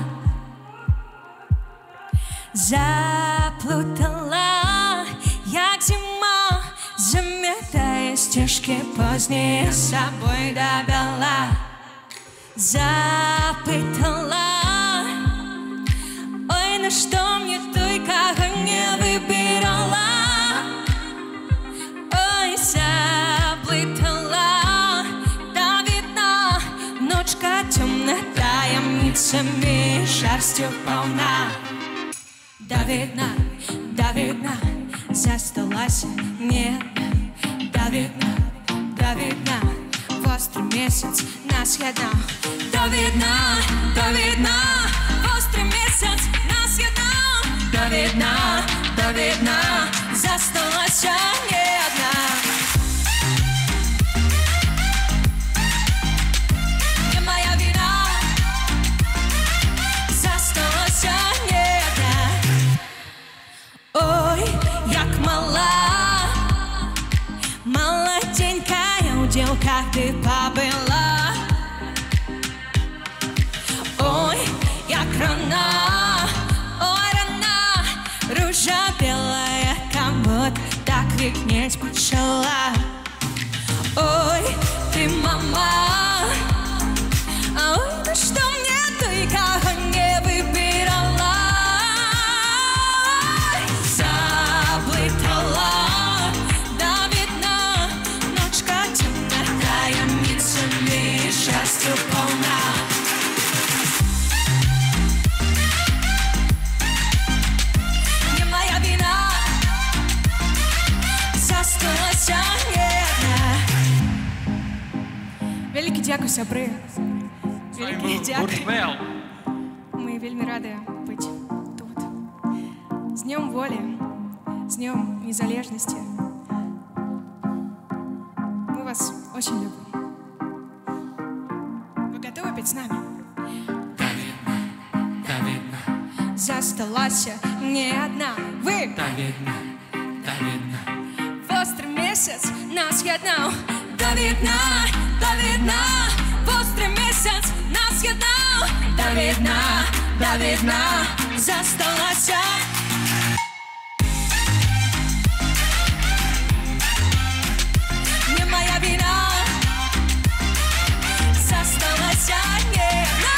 Заплутала, як зима, заметая стежки поздние с собой довела. Запытала, ой, на что мне только не выбирала. Ой, заплытала, да видно, ночка темная таямницами, шерстью полна. Да видно, засталась, нет. Да видно, в острый месяц нас едно. Да видно, в острый месяц нас едно. Да видно, засталась не одна. Не моя вина, засталась не одна. Ой, як мала, молоденькая уделка ты побыла. Ой, як рана, ой, рана, ружа белая, кому так крикнеть почала. Ой, ты мама, ой, ну что мне только не выбирала. Заплытала, да видно, ночка темная таямницами, счастью полна. Не моя вина, засталась не одна. Вялікі дзякуй, сябры. Вялікі дзякуй. Мы вельмі рады быць тут. С Днем воли, с Днем незалежности. Мы вас очень любим. Вы готовы петь с нами? Да видно, Засталась не одна. Вы да видно. в острый месяц нас едно. Да видно, в острый месяц нас едно. Да видно, засталась. Не моя вина, засталась не одна.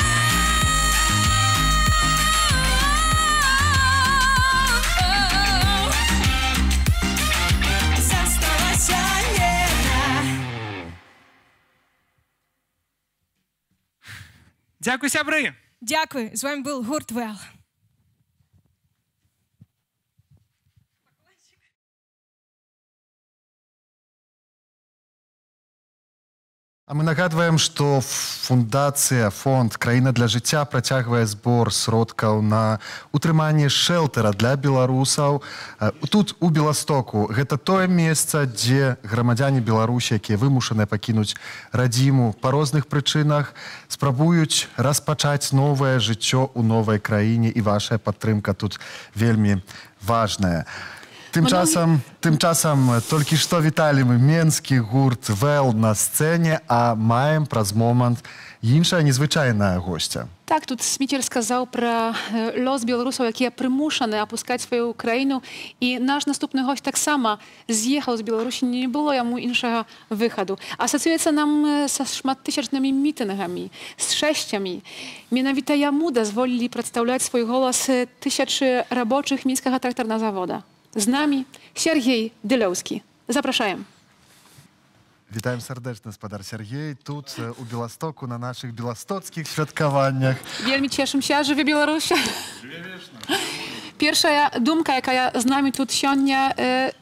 Засталась не одна. Дякую, сябры! Дякую. З вами був гурт Well. А мы нагадваем, што фундацыя фонд краіна для жыцця працягвае збор сродкаў на утрыманне шэлтэра для беларусаў. Тут у Беластоку гэта тое месца, дзе грамадзяне Беларусі, якія вымушаныя пакінуць радзіму па розных прычынах, спрабуюць распачаць новае жыццё ў новай краіне, і вашая падтрымка тут вельмі важная. Тым часам толькі што віталі мы менскі гурт Well на сцэне, а маем праз момант іншая незвычайная гостя. Так, тут Сміцер сказаў пра лёс беларусаў, якія прымушаны апускаць сваю краіну, і наш наступны госць таксама з'ехаў з Беларусі, не было яму іншага выхаду. Асацыюецца нам са шматтысячнымі мітынгамі, з шэсцямі. Менавіта яму дазволілі прадстаўляць свой голас тысячы рабочых мінскага трактарнага завода. З намі Сергей Дылёўскі. Запрашаем. Вітаем сардэчна, спадар Сергей, тут у Беластоку на наших беластоцкіх святкаваннях. Вельмі цешымся, жыве Беларусь. Першая думка, якая з намі тут сёння,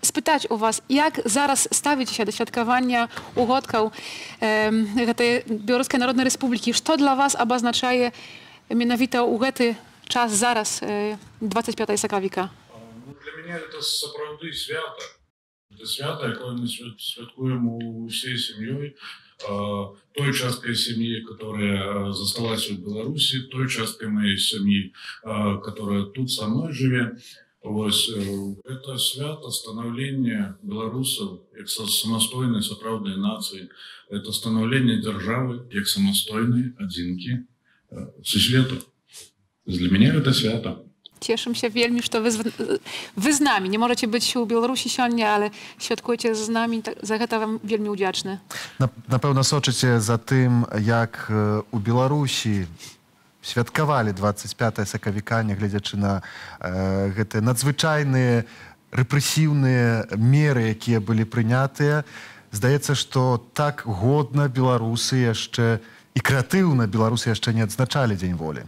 спытаць у вас, як зараз ставіцеся да святкавання угодкаў гэтай Беларускай Народнай Рэспублікі? Што для вас абазначае менавіта ў гэты час зараз, 25 сакавіка? Для меня это сапраўды свята. Это свято, якое мы святкуем усей семьей, той часткой семьи, которая засталась в Беларуси, той часткой моей семьи, которая тут со мной живет. Это свято становления белорусов как самостойной, сапраўднай нации. Это становление державы как самостойной адзінкі сусвету. Для меня это свято. Цешымся вельмі, што вы з намі. Не можаце быць у Беларусі сёння, але святкуеце з намі. За гэта вам вельмі ўдзячны. Напэўна, сочыце за тым, як у Беларусі святкавалі 25 сакавіка, нягледзячы на гэтыя надзвычайныя рэпрэсіўныя меры, якія былі прынятыя. Здаецца, што так годна беларусы яшчэ і крэатыўна беларусы яшчэ не адзначалі Дзень волі.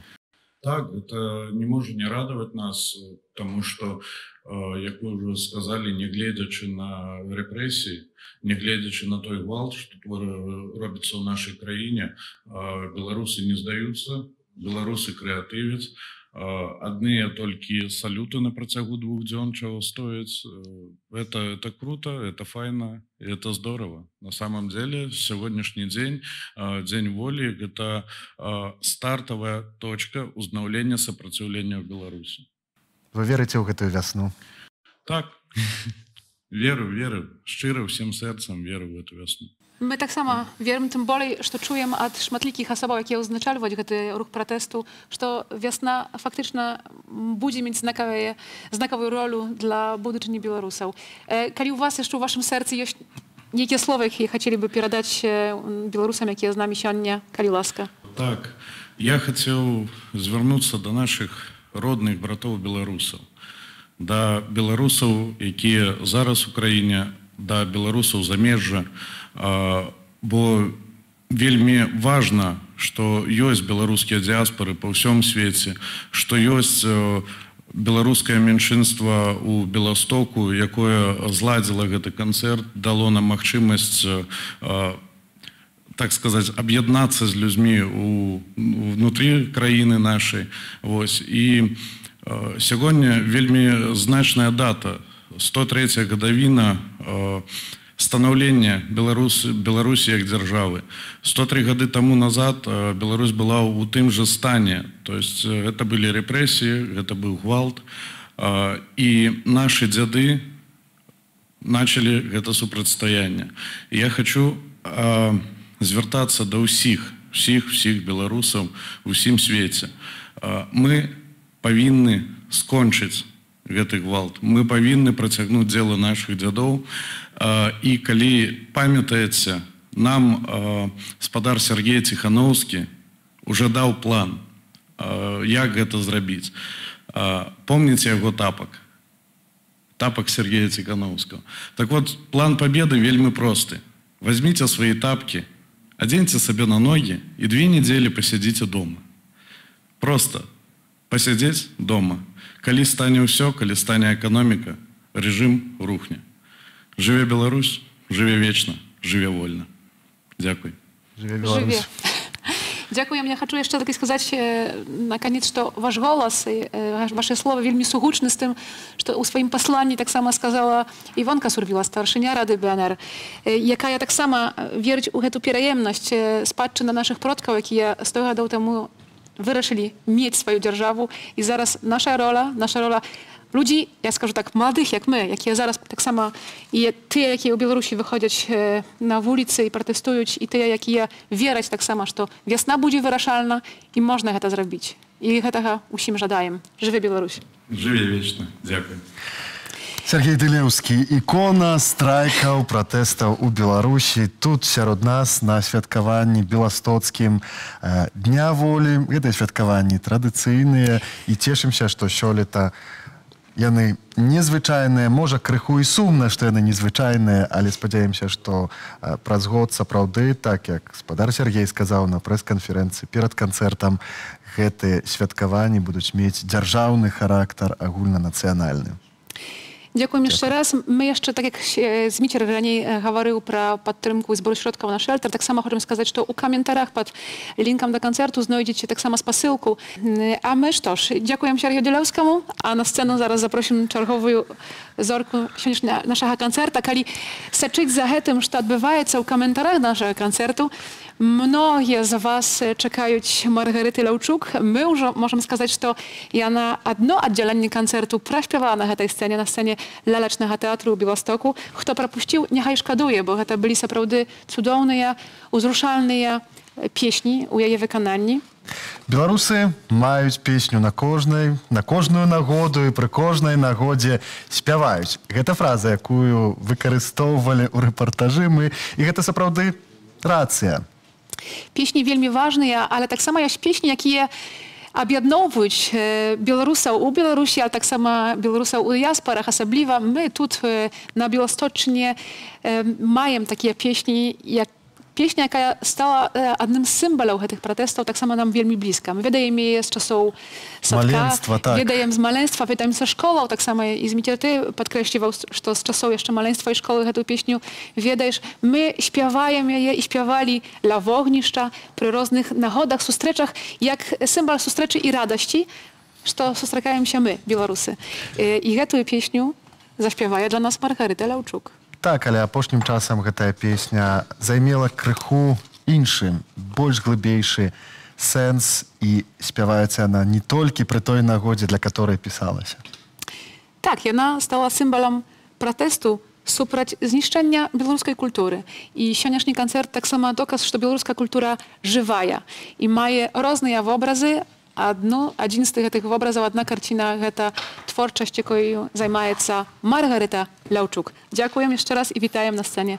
Так, это не может не радовать нас, потому что, как вы уже сказали, не глядячи на репрессии, не глядячи на той гвалт, что робится в нашей краине, белорусы не сдаются, белорусы креативят. Одни только салюты на протягу 2 дней чего стоят. Это круто, это файно, и это здорово. На самом деле, сегодняшний день, День воли, это стартовая точка узнавления сопротивления в Беларуси. Вы верите в эту весну? Так, веру, шчыра, всем сердцем веру в эту весну. Мы таксама верым, тым болей, што чуем ад шматлікіх асобаў, якія ўзначальваюць гэты рух пратэсту, што вясна фактычна будзе мець знакавую ролю для будучыні беларусаў. Калі у вас яшчэ ў вашым сэрцы ёсць нейкія словы, якія хацелі бы перадаць беларусам, якія з намі сёння, калі ласка? Так, я хацеў звярнуцца да нашых родных братоў беларусаў, да беларусаў, якія зараз у краіне, да беларусаў замежжа, бо вельмі важна, што ёсць беларускія дыяспоры па ўсём свеце, што ёсць беларускае меншынства ў Беластоку, якое зладзіла гэты канцэрт, дало нам магчымасць, так сказаць, аб'яднацца з людзьмі внутры краіны нашай. І сягоння вельмі значная дата, 103-я гадавіна становлення Беларусі як дзяржавы. 103 гады таму назад Беларусь была ў тым жа стане. То есть гэта былі рэпрэсіі, гэта быў гвалт. І нашы дзяды началі гэта супрацьстаянне. Я хочу звяртацца да ўсіх беларусаў у ўсім свеце. Мы павінны скончыць гэты гвалт. Мы павінны працягнуць дзела нашых дзядоў. І калі памятаеце, нам спадар Сергей Ціхановскі уже даў план, як гэта зрабіць. Помніце яго тапак Сергея Ціхановскага. Так вот, план победы вельмі просты. Возьмите свои тапки, оденьте себе на ноги и 2 недели посидите дома. Просто посидеть дома. Калі стане ўсё, калі стане эканоміка, рэжым рухне. Жыве Беларусь, жыве вечна, жыве вольна. Дзякуй. Жыве Беларусь. Дзякуй. Я хочу яшчэ такі сказаць наконец, што ваш голас і ваши словы вельмі сугучны з тым, што ў сваім пасланні таксама сказала Івонка Сурвіла, старшыня Рады БНР, якая таксама верыць у гэту пераемнасць спадчына нашых продкаў, якія 100 гадоў таму вырашылі мець сваю дзяржаву. І зараз наша роля ludzi, ja скажу tak, młodych jak my, jakie zaraz tak samo i ty, jakie u Białorusi wychodzić na ulicy i protestują, i ty, jakie wierać tak samo, że wiosna będzie wyraszalna i można to zrobić. I tego усім żadajem. Żywie Białoruś. Żywie wieczne. Dziękuję. Сергей Дылеўскі, ікона страйкаў, пратэстаў у Беларусі. Тут сярод нас на святкаванні беластоцкім Дня волі. Гэтыя святкаванні традыцыйныя і цешымся, што сёлета яны незвычайныя, можа крыху і сумна, што яны незвычайныя, але спадзяемся, што праз год сапраўды, так як спадар Сергей сказаў на прэс-канферэнцыі перад канцэртам, гэтыя святкаванні будуць мець дзяржаўны характар, агульнанацыянальны. Dziękuję jeszcze raz. My jeszcze, tak jak Zmicier raniej mówił про підтримку збору środków na shelter, tak samo chcemy сказать, że u komentarzach pod linkiem do koncertu znajdziecie tak samo посилку. A my też dziękuję Sergieju Dylewskiemu, a na scenę zaraz zaprosimy czerwową зорку naszego koncerta. Kiedy słyszeć za tym, co odbywa się u komentarzach naszego koncertu, mnogie z was czekają Margaryty Lewczuk. My już możemy сказать, że ja na jedno oddzielenie koncertu praśpiewała na tej scenie, na scenie Lalecznego Teatru w Białymstoku. Kto propuścił, niechaj szkoduje, bo to byli naprawdę cudowne, uzruszalne pieśni u jej wykonani. Беларусы маюць песню на кожную нагоду і пры кожнай нагодзе спяваюць. Гэта фраза, якую выкарыстоўвалі ў рэпартажы мы, і гэта сапраўды рацыя. Песні вельмі важныя, але таксама ёсць песні, якія аб'ядноўваюць беларусаў у Беларусі, а таксама беларусаў у дыяспарах. Асабліва мы тут на Беласточчыне маем такія песні, як песня, яка стала адным з сімвалаў гэтых пратэстаў, таксама нам вельмі блізка. Мы ведаем яе з часоў садка, ведаем з маленства, ведаем са школаў, таксама і Zmicier ты падкрэсліваў, што з часоў яшчэ маленства і школы гэтую песню ведаеш. Мы спяваем яе і спявалі ля вогнішча пры розных нагодах, сустрэчах, як сімвал сустрэчы і радасці, што сустракаемся мы, беларусы. І гэтую песню заспявае для нас Маргарита Левчук. Так, але апошнім часам гэтая песня займела крыху іншы, больш глыбейшы сэнс, і спяваецца яна не толькі пры той нагодзе, для которой пісалася. Так, яна стала сімвалам пратэсту супраць знішчэння беларускай культуры. І сённяшні канцэрт таксама доказ, што беларуская культура жывая і мае розныя вобразы. Адзін з гэтых вобразаў, адна карціна, гэта творчасць, якою займаецца Маргарита Левчук. Дзякуем яшчэ раз і вітаем на сцэне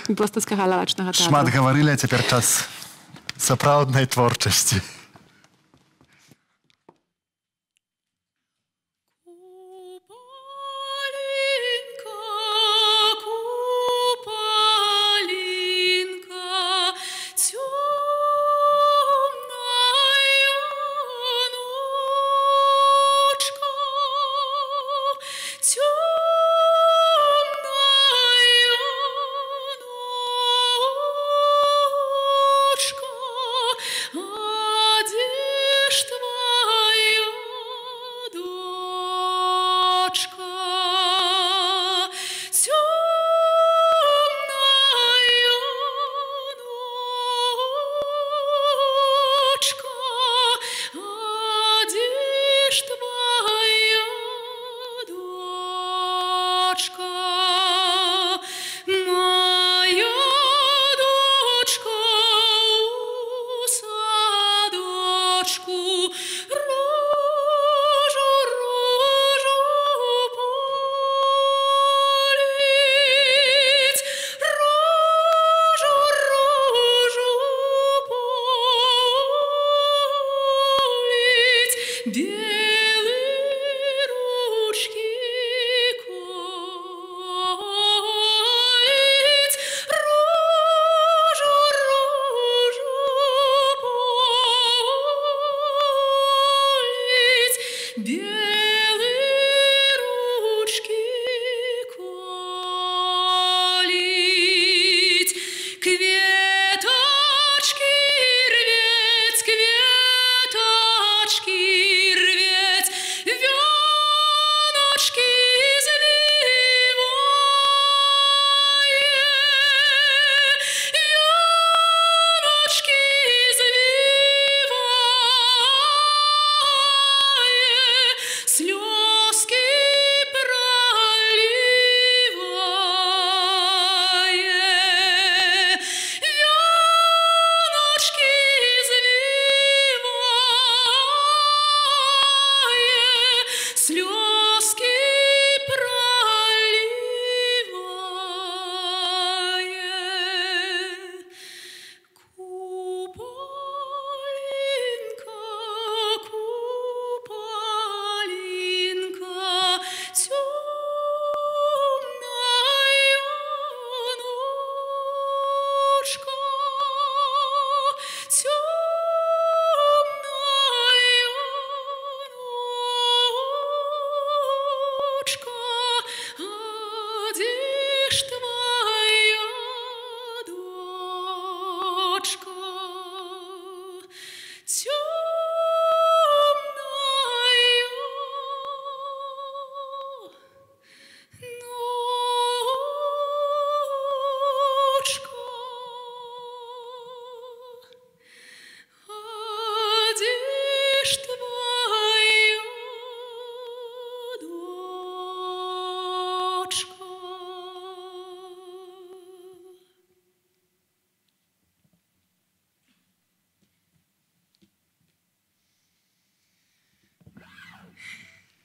Беластоцкага лялечнага тэатру. Шмат гаварылі, а цяпер час сапраўднай творчасці.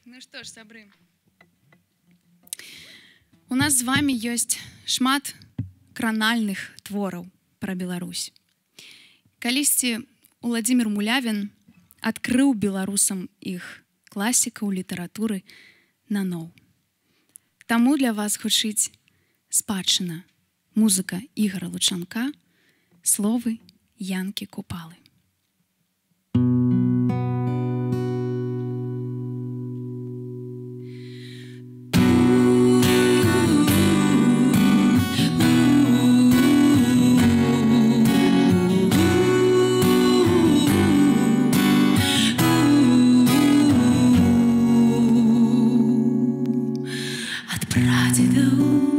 Ну што ж, сябры. У нас з вами ёсць шмат кранальных твораў пра Беларусь. Калісьці Уладзімір Мулявін адкрыў беларусам іх класікаў літаратуры наноў. Таму для вас гучыць спадчына, музыка Ігора Лучанка, словы Янкі Купалы.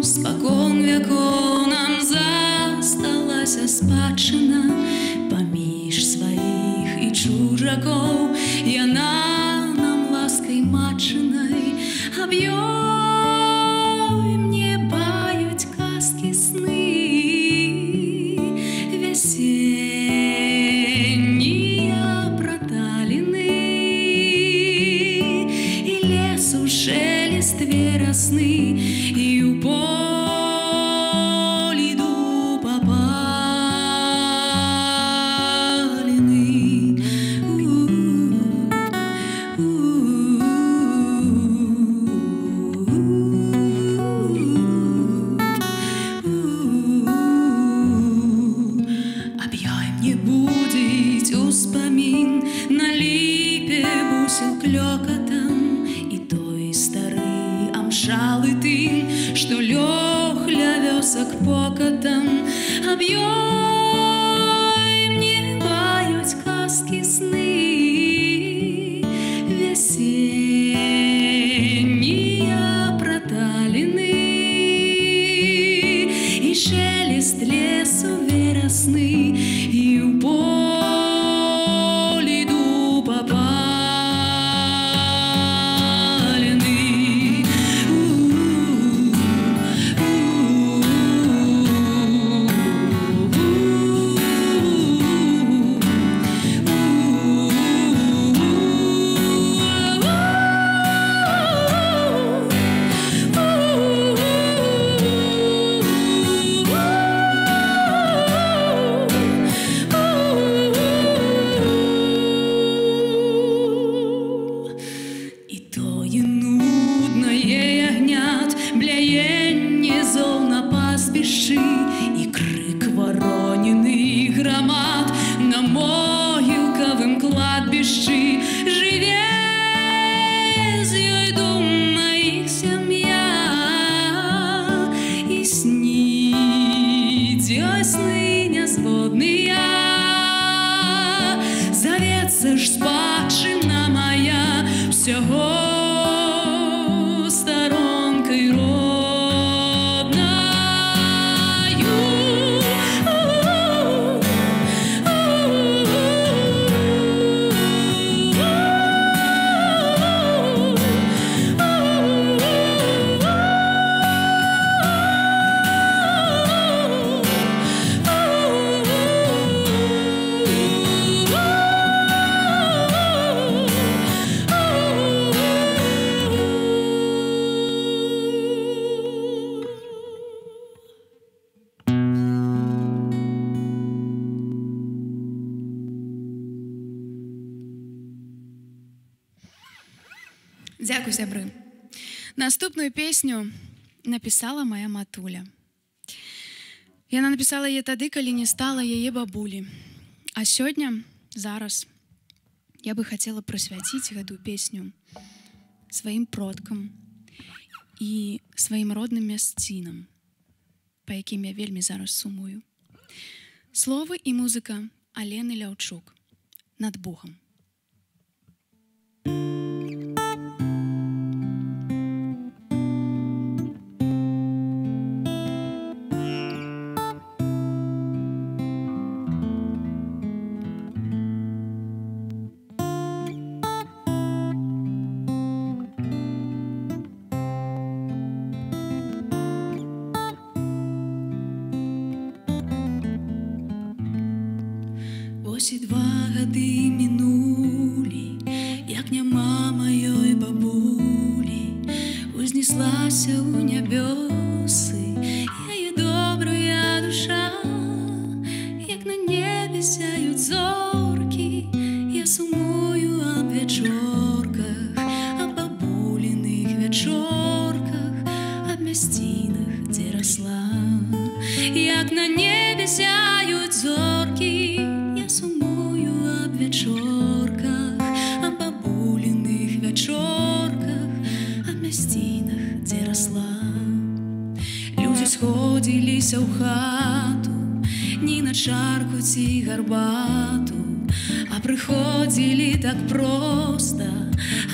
Спакон вякоў нам засталася спадчына паміж сваіх і чужакоў. Яна нам ласкай матчынай аб ёй мне баюць казкі сны. Вясеннія праталіны і лесу шелест верасны, і ў полі дуб опалены. Аб ёй мне будзіць успамін, на ліпе бусел клёкатам, і той стары амшалы тым, што лёг ля вёсак покатам. Аб ёй мне баюць казкі сны. Вясеннія праталіны і шелест лесу верасны, і ў полі дуб опалены. І тое нуднае ягнят, бляенне зол на пастбішчы, і крык вароніны грамад на могілкавым кладбішчы. Жыве з ёй дума іх сям'я, і сніць ёй сны нязводныя. Завецца ж спадчына мая всяго сторонкой родною. Дзякуй, сябры. Наступную песню напісала моя матуля. Яна напісала яе тады, калі не стала яе бабулі. А сёння, зараз, я бы хацела прысвяціць гэтую песню сваім продкам і сваім родным мясцінам, па якім я вельмі зараз сумую. Словы і музыка Алены Ляўчук «Над Богом». Ось і 2 гады мінулі, як няма маёй бабулі. падзялася ў нябёсы, яе добрая душа, як на небе сяюць зоркі, я сумую аб вечорках, аб бабуліных вечорках, аб мясцінах, дзе расла. Як на небе сяюць зоркі, я сумую аб вечорках, аб бабуліных вечорках, аб мясцінах, дзе расла. Людзі сходзіліся ў хату, не на чарку ці гарбату, а прыходзілі так проста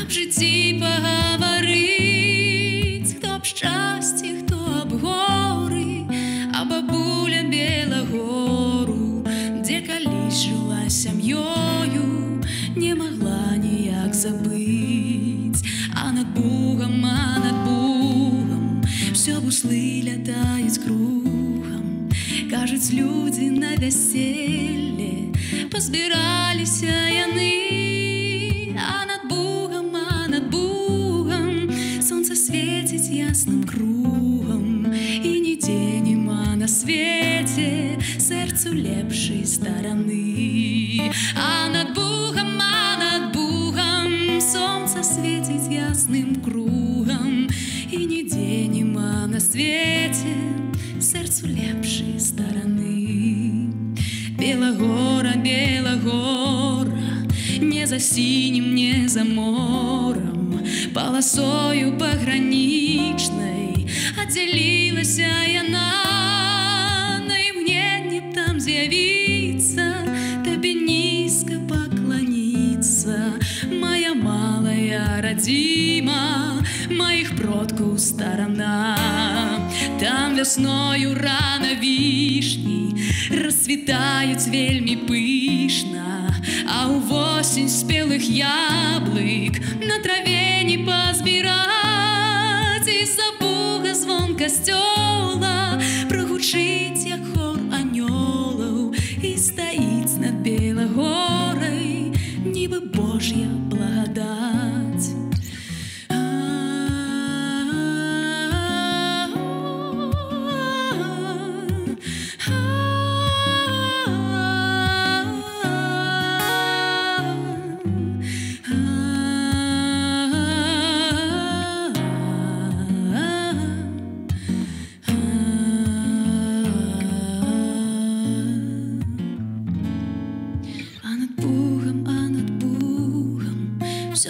аб жыцці пагаварыць, хто аб шчасці, хто аб горы, а бабуля Белагору, дзе калісь жыла сям'ёю, не магла ніяк забыць. А над Бугам всё буслы лятаюць кругам, кажуць людзі на вяселле, пазбіраліся яны. А над Бугам сонца свеціць ясным кругам, і нідзе нема на свеце сэрцу лепшай стараны. А над Бугам сонца свеціць ясным кругам, і нідзе нема на свеце сэрцу лепшай стараны. Белагора, Белагора, не за сінім, не за морам, паласою пагранічнай аддзялілася яна. На імгненне б там з'явіцца, табе нізка пакланіцца, моя малая радзіма, маіх продкаў старана. Там вясною рана вішні расцвітаюць вельмі пышна, а ўвосень спелых яблык на траве не пазбіраць. І з-за Буга звон касцёла прагучыць, як хор анёлаў, і стаіць над Белагорай нібы Божья благодать.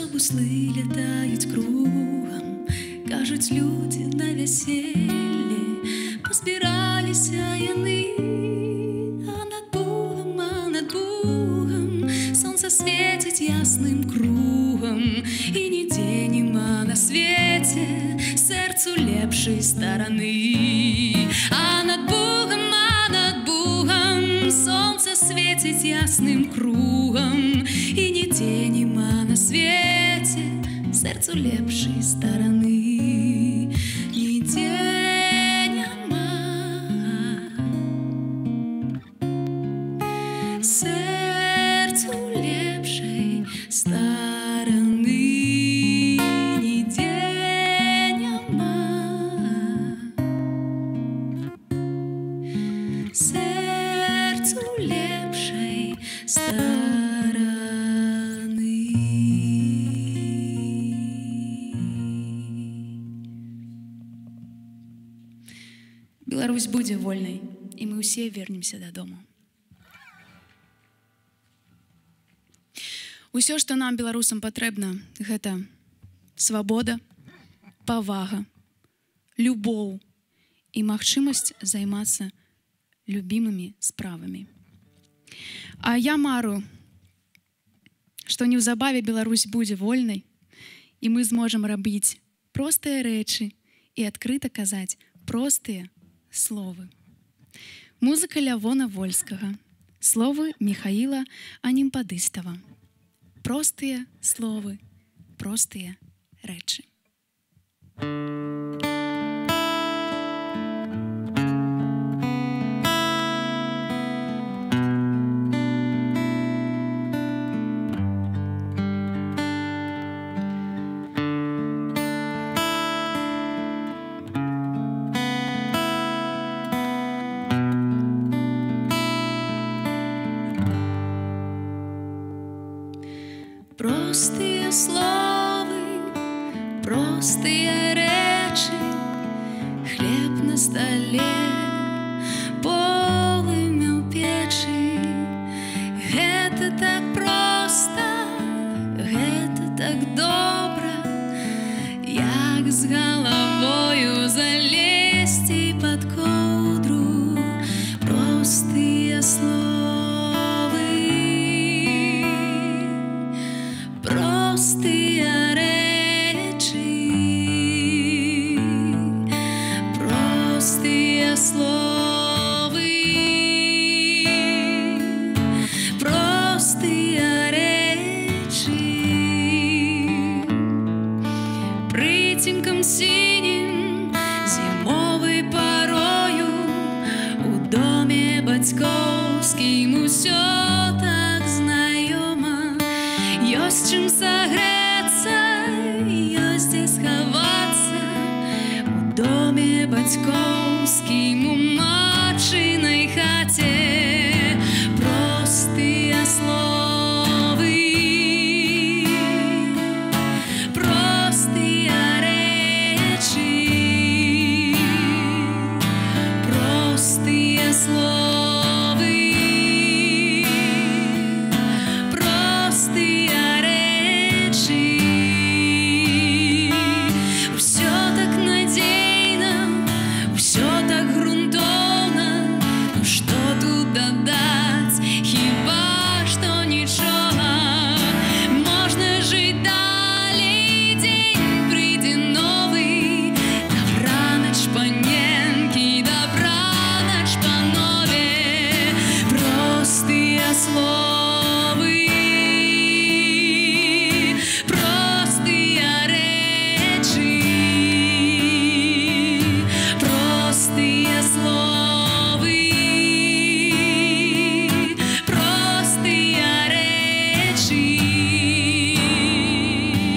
Буслы лятаюць кругам, кажуць людзі на вяселле, пазбіраліся яны. А над Бугам сонца свеціць ясным кругам, і нідзе нема на свеце сэрцу лепшай стараны. А над Бугам сонца свеціць ясным кругам, і нідзе нема на свеце сэрцу лепшай стараны. Нідзе няма сэрцу лепшай стараны. Нідзе няма сэрцу лепшай стараны. Беларусь будзе вольнай, і мы ўсе вернемся дадому. Усё, што нам, беларусам, патрэбна, гэта свабода, павага, любоў і магчымасць займацца любімымі справамі. А я мару, што неўзабаве Беларусь будзе вольнай, і мы зможам рабіць простыя рэчы і адкрыта казаць простыя словы. Музыка Лявона Вольскага, словы Михаила Анімпадыстава. Простыя словы, простыя рэчы. простые словы, простые речи, хлеб на столе, полымя ў печы. Гэта так проста, гэта так добра, як з галавою залезці пад коўдру. Простыя словы, простыя рэчы, простыя словы, простыя рэчы. Прыцемкам сінім зімовай парою у доме бацькоўскім усё так знаёма. Ёсць чым сагрэцца, ёсць дзе схавацца у доме бацькоўскім у матчынай хаце. Простыя словы, простыя рэчы, простыя словы, простыя рэчы. Усё так надзейна, усё так грунтоўна. Ну што тут дадаць, хіба што нічога. Можна жыць далей, дзень прыйдзе новы. Добранач, паненкі, добранач, панове. Простыя словы, простыя рэчы, простыя словы, простыя рэчы. Простыя словы,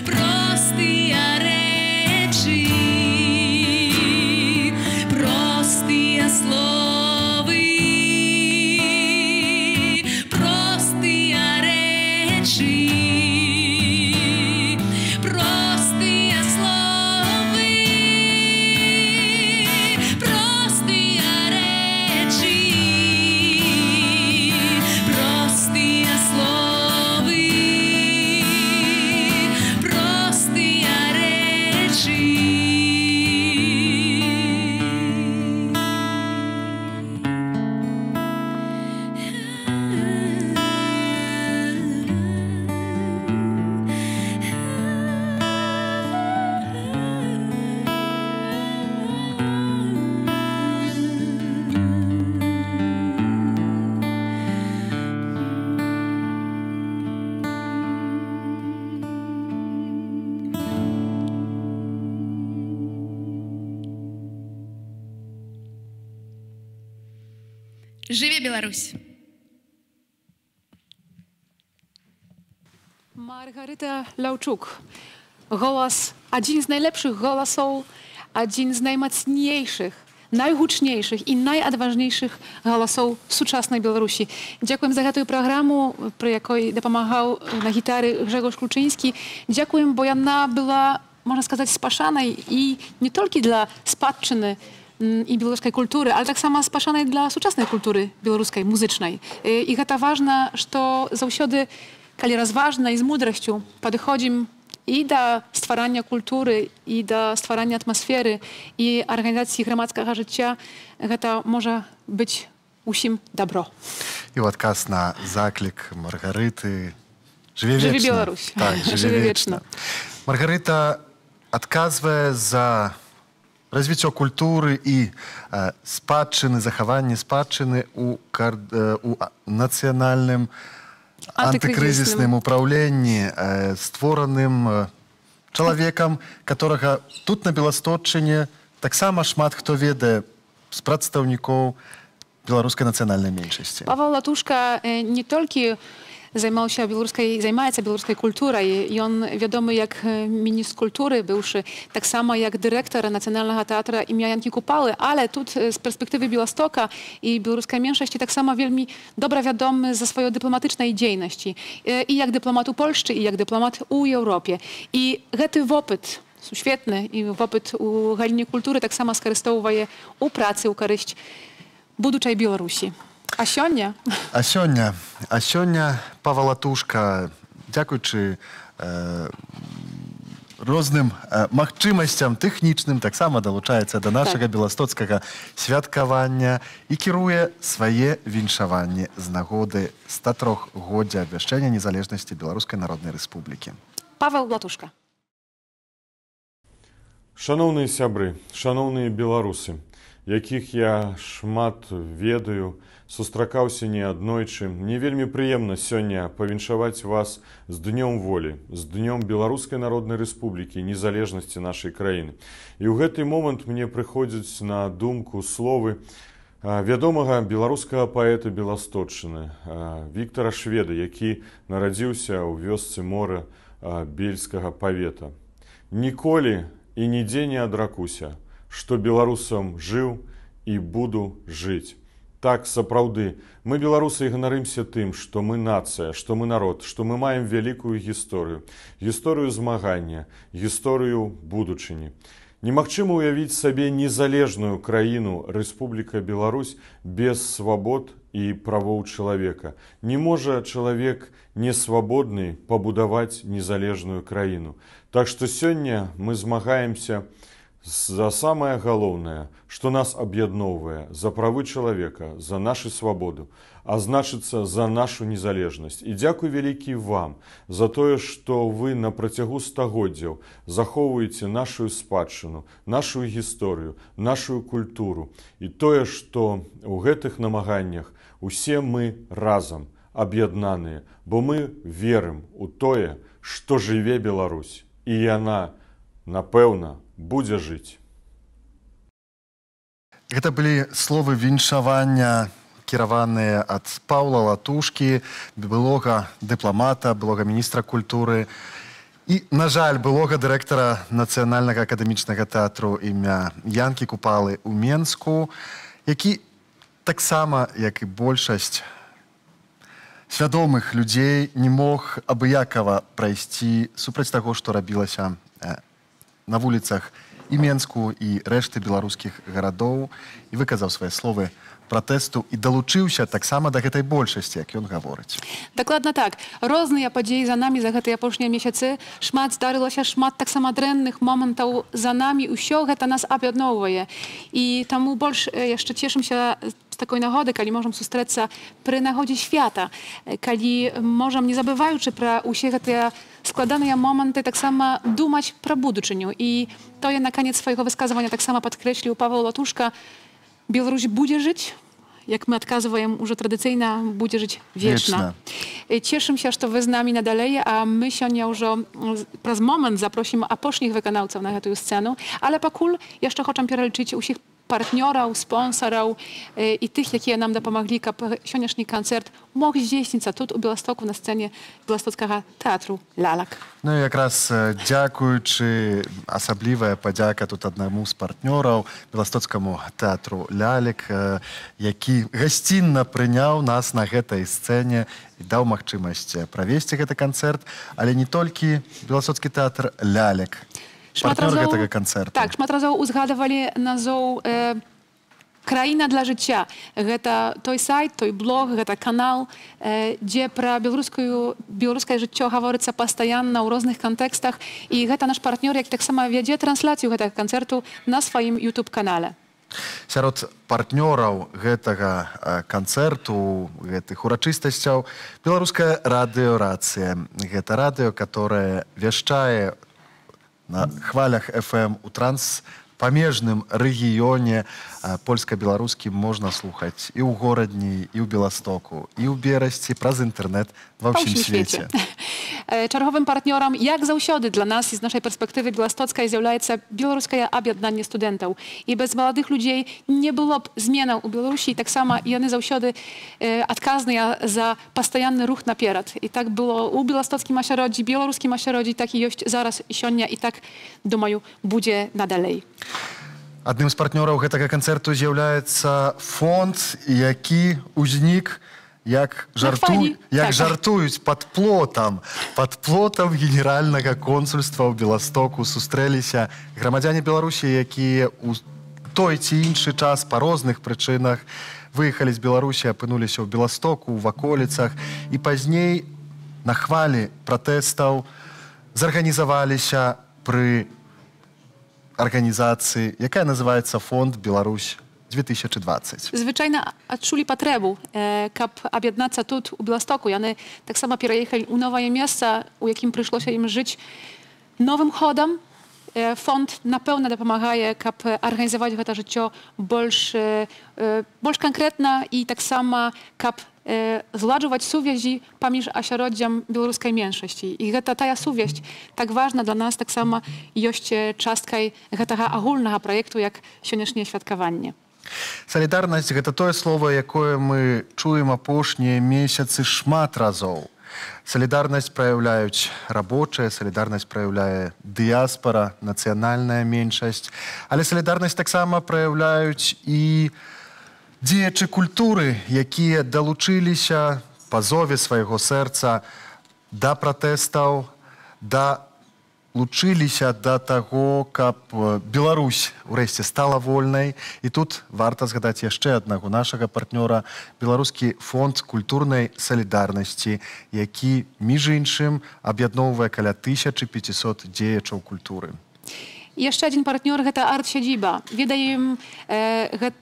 простыя рэчы, простыя словы, простыя рэчы, простыя словы, простыя рэчы, простыя словы, простыя рэчы. Жыве Беларусь! Маргарита Лаўчук. Голос, один з najlepszych голосов, один з наймацнейшych, найгучнейшych і найадважнейшych голосов сучаснай Беларусі. Дзякуем за гэтую праграму, пры якой дапамагаў на гітары Гжэгош Ключынскі. Дзякуем, бо яна была, можна сказаць, спашанай і не толькі для спадчыны і беларускай культуры, але таксама спашанай для сучаснай культуры беларускай, музычнай. І гэта важна, што заўсёды, калі разважна і з мудрасцю падыходзім і да стварання культуры, і да стварання атмасферы, і арганізацыі грамадскага жыцця, гэта можа быць усім добро. І ў адказ на заклік Маргарыты «Жыве вечна». Жыве Беларусь. Так, жыве вечна. Маргарита адказвае за развіццё культуры і спадчыны, захаванне спадчыны у нацыянальным антыкрызісным управленні, створаным чалавекам, которага тут на Беластотчыне таксама шмат хто ведае з прадстаўнікоў беларускай нацыянальнай меншасці. Павел Латушка не толькі займаецца беларускай культурай. Ён вядомы як міністр культуры, быўшы таксама як дырэктар Нацыянальнага тэатра імя Янкі Купалы, але тут з перспектывы Беластока і беларускай меншасці таксама вельмі добра вядомы за сваёй дыпламатычнай дзейнасці. І як дыпламат у Польшчы, і як дыпламат у Еўропе. І гэты вопыт сусветны і вопыт у галіне культуры таксама скарыстоўвае ў працы ў карысць будучай Беларусі. А сёння? А сёння Павел Латушка, дзякуючы розным магчымасцям тэхнічным, таксама далучаецца да нашага беластоцкага святкавання і кіруе свае віншаванні з нагоды 103-годдзя абвяшчэння незалежнасці Беларускай Народнай Рэспублікі. Павел Латушка. Шаноўныя сябры, шаноўныя беларусы, якіх я шмат ведаю, сустракаўся неаднойчы. Мне вельмі прыемна сёння павіншаваць вас з Днём волі, з Днём Беларускай Народнай Рэспублікі, незалежнасці нашай краіны. І ў гэты момант мне прыходзяць на думку словы вядомага беларускага паэта Беластотчыны Віктара Шведа, які нарадзіўся ў вёсцы Мора Бельскага павета. Ніколі і нідзе не адракуся, што беларусам жыў і буду жыць. Так, сапраўды, мы, беларусы, ганарымся тым, што мы нацыя, што мы народ, што мы маем вялікую гісторыю, гісторыю змагання, гісторыю будучыні. Немагчыма ўявіць сабе незалежную краіну Рэспубліка Беларусь без свабод і правоў чалавека. Не можа чалавек несвабодны пабудаваць незалежную краіну. Так што сёння мы змагаемся за самае галоўнае, што нас аб'ядноўвае, за правы чалавека, за нашу свабоду, а значыцца за нашу незалежнасць. І дзякуй вялікі вам за тое, што вы на працягу стагоддзяў захоўваеце нашу спадчыну, нашу гісторыю, нашу культуру. І тое, што ў гэтых намаганнях усе мы разам аб'яднаныя, бо мы верым у тое, што жыве Беларусь. І яна, напэўна, будзе жыць. Гэта былі словы віншавання, кіраваныя ад Паўла Латушкі, былога дыпламата, былога міністра культуры і, на жаль, былога дырэктара Нацыянальнага акадэмічнага тэатру імя Янкі Купалы ў Менску, які таксама, як і большасць свядомых людзей, не мог абыякава прайсці супраць таго, што рабілася на вуліцах і Менску, і рэшты беларускіх гарадоў, і выказаў свае словы пратэсту і далучыўся таксама да гэтай большасці, як ён гаворыць. Дакладна так. Розныя падзеі за намі за гэтыя апошнія месяцы. Шмат здарылася, шмат таксама дрэнных момантаў за намі. Усё гэта нас аб'ядноўвае. І таму больш яшчэ цешымся з такой нагоды, калі можам сустрэцца пры нагодзе свята, калі можам, не забываючы пра ўсе гэтыя складаныя моманты, таксама думаць пра будучыню. І тое на канец свайго высказывання таксама падкрэсліў Павел Латушка: Беларусь будзе жыць, як мы адказваем уже традыцыйна, будзе жыць вечна. Цешымся, што вы з намі надалей, а мы сёння ўжо праз момант запросім апошніх выканаўцаў на гэтую сцэну, але пакуль яшчэ хочам пералічыць усіх партнёраў, спонсараў і тых, якія нам дапамаглі, каб сённяшні канцэрт мог здзейсніцца тут у Беластоку на сцэне Беластоцкага тэатру «Лялак». Ну і якраз дзякуючы, асаблівая падзяка тут аднаму з партнёраў, Беластоцкаму тэатру «Лялек», які гасцінна прыняў нас на гэтай сцэне і даў магчымасць правесці гэты канцэрт, але не толькі Беластоцкі тэатр «Лялек». Партнёр гэтага канцэрту. Так, шмат разоў узгадывалі назоў «Краіна для жыцця». Гэта той сайт, той блог, гэта канал, дзе пра беларускае жыццё гаворыцца пастаянна ў розных кантэкстах. І гэта наш партнёр, які таксама вядзе трансляцыю гэтага канцэрту на сваім YouTube-канале. Сярод партнёраў гэтага канцэрту, гэтых урачыстасцяў, беларуская радыёрацыя. Гэта радыё, которое вяшчае на хвалях FM у памежным рэгіёне польска-беларускі можна слухаць і ў горадні, і ў Беластоку, і ў Берасці, праз інтэрнэт ва ўсім свеце. Czerwowym partnerem, jak zausiody dla nas i z naszej perspektywy białostockiej zjawiaється білоруське об'єднання студентів. І без молодих людей не було б змін у Білорусі, і так само вони зausiody відказні за постійний рух наперед. І так було у білостоцькому осередці, білоруському осередці, так і є зараз і сьогодні, і так, думаю, буде надалей. Адным з партнёраў гэтага канцэрту з'яўляецца фонд, які ўзнік як жартуюць пад плотам генеральнага консульства ў Беластоку сустрэліся грамадзяне Беларусі, якія ў той ці іншы час па розных прычынах выехалі з Беларусі, апынуліся ў Беластоку, ў ваколіцах і пазней на хвалі пратэстаў зарганізаваліся пры арганізацыі, якая называецца Фонд Беларусь 2020. Звичайно, відчули потребу, щоб об'єднатися тут, у Білостоку. Вони так само переїхали у нове місце, у яким прийшлося їм жити новим ходом. Фонд, напевно, допомагає, щоб організувати це життя більш конкретно і так само, щоб zladżować suwiezi pomiędzy ośrodkiem białoruskiej mniejszości. I ta suwieść tak ważna dla nas, tak samo jest częstką tego ogólnego projektu, jak dzisiejsze świadkowanie. Солідарнасць – гэта тое слово, якое мы чуем апошнія месяцы шмат разоў. Солідарнасць праяўляюць рабочая, солідарнасць праяўляе дыяспара, нацыянальная меншасць. Але солідарнасць таксама праяўляюць і дзеячы культуры, якія далучыліся па зове свайго сэрца да пратэстаў, лучыліся да таго, каб Беларусь урэшце стала вольнай. І тут варта згадаць яшчэ аднаго нашага партнёра, Беларускі фонд культурнай салідарнасці, які, між іншым, аб'ядноўвае каля 1500 дзеячаў культуры. Jeszcze jeden partner to Art Siedziba. Wydaje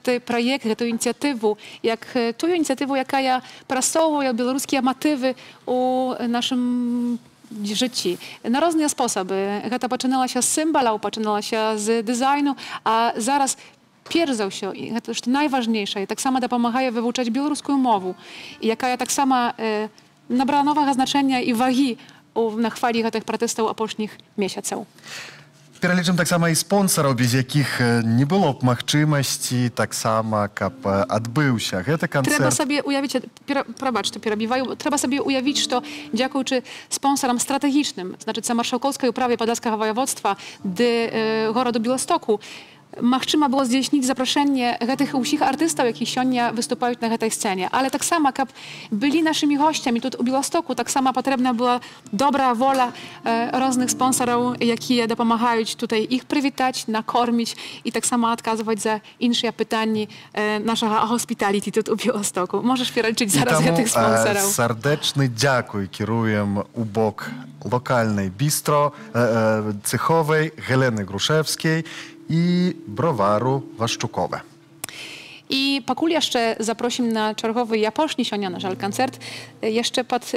ten projekt, tę inicjatywę, jak tę inicjatywę, jaka prasowuje białoruskie motywy u naszym życiu. Na różne sposoby. To zaczynało się z symbolów, zaczynało się z designu, a zaraz pierwszą się, to jest najważniejsze, tak samo pomaga wyuczać białoruską mowę, jaka tak samo nabrała nowego znaczenia i wagi na chwali tych protestów ostatnich miesięcy. Пералічым таксама і спонсараў, без якіх не было б магчымасці таксама, каб адбыўся гэты канцэрт. Трэба сабе уявіць, прабач, што перабіваю, трэба сабе уявіць, што дзякуючы спонсарам стратэгічным, значыцца маршалкоўскай управе падляшскага ваяводства ды гораду Беластоку, магчыма было здзейсніць запрашэнне гэтых усіх артыстаў, якія сёння выступаюць на гэтай сцэне. Але таксама, каб былі нашымі госцямі тут у Беластоку, таксама патрэбна была добрая воля розных спонсараў, якія дапамагаюць tutaj іх прывітаць, накорміць і таксама адказваць за іншыя пытанні нашага hospitality тут у Беластоку. Можаш пералічыць зараз гэтых спонсараў. Сардэчны дзякуй кіруем у бок локальнай бістро цеховай Гелены Грушевскай i browaru Waszczukowe. I pokul jeszcze zaprosim na czerwowy japoński sionia, na żal koncert, jeszcze pod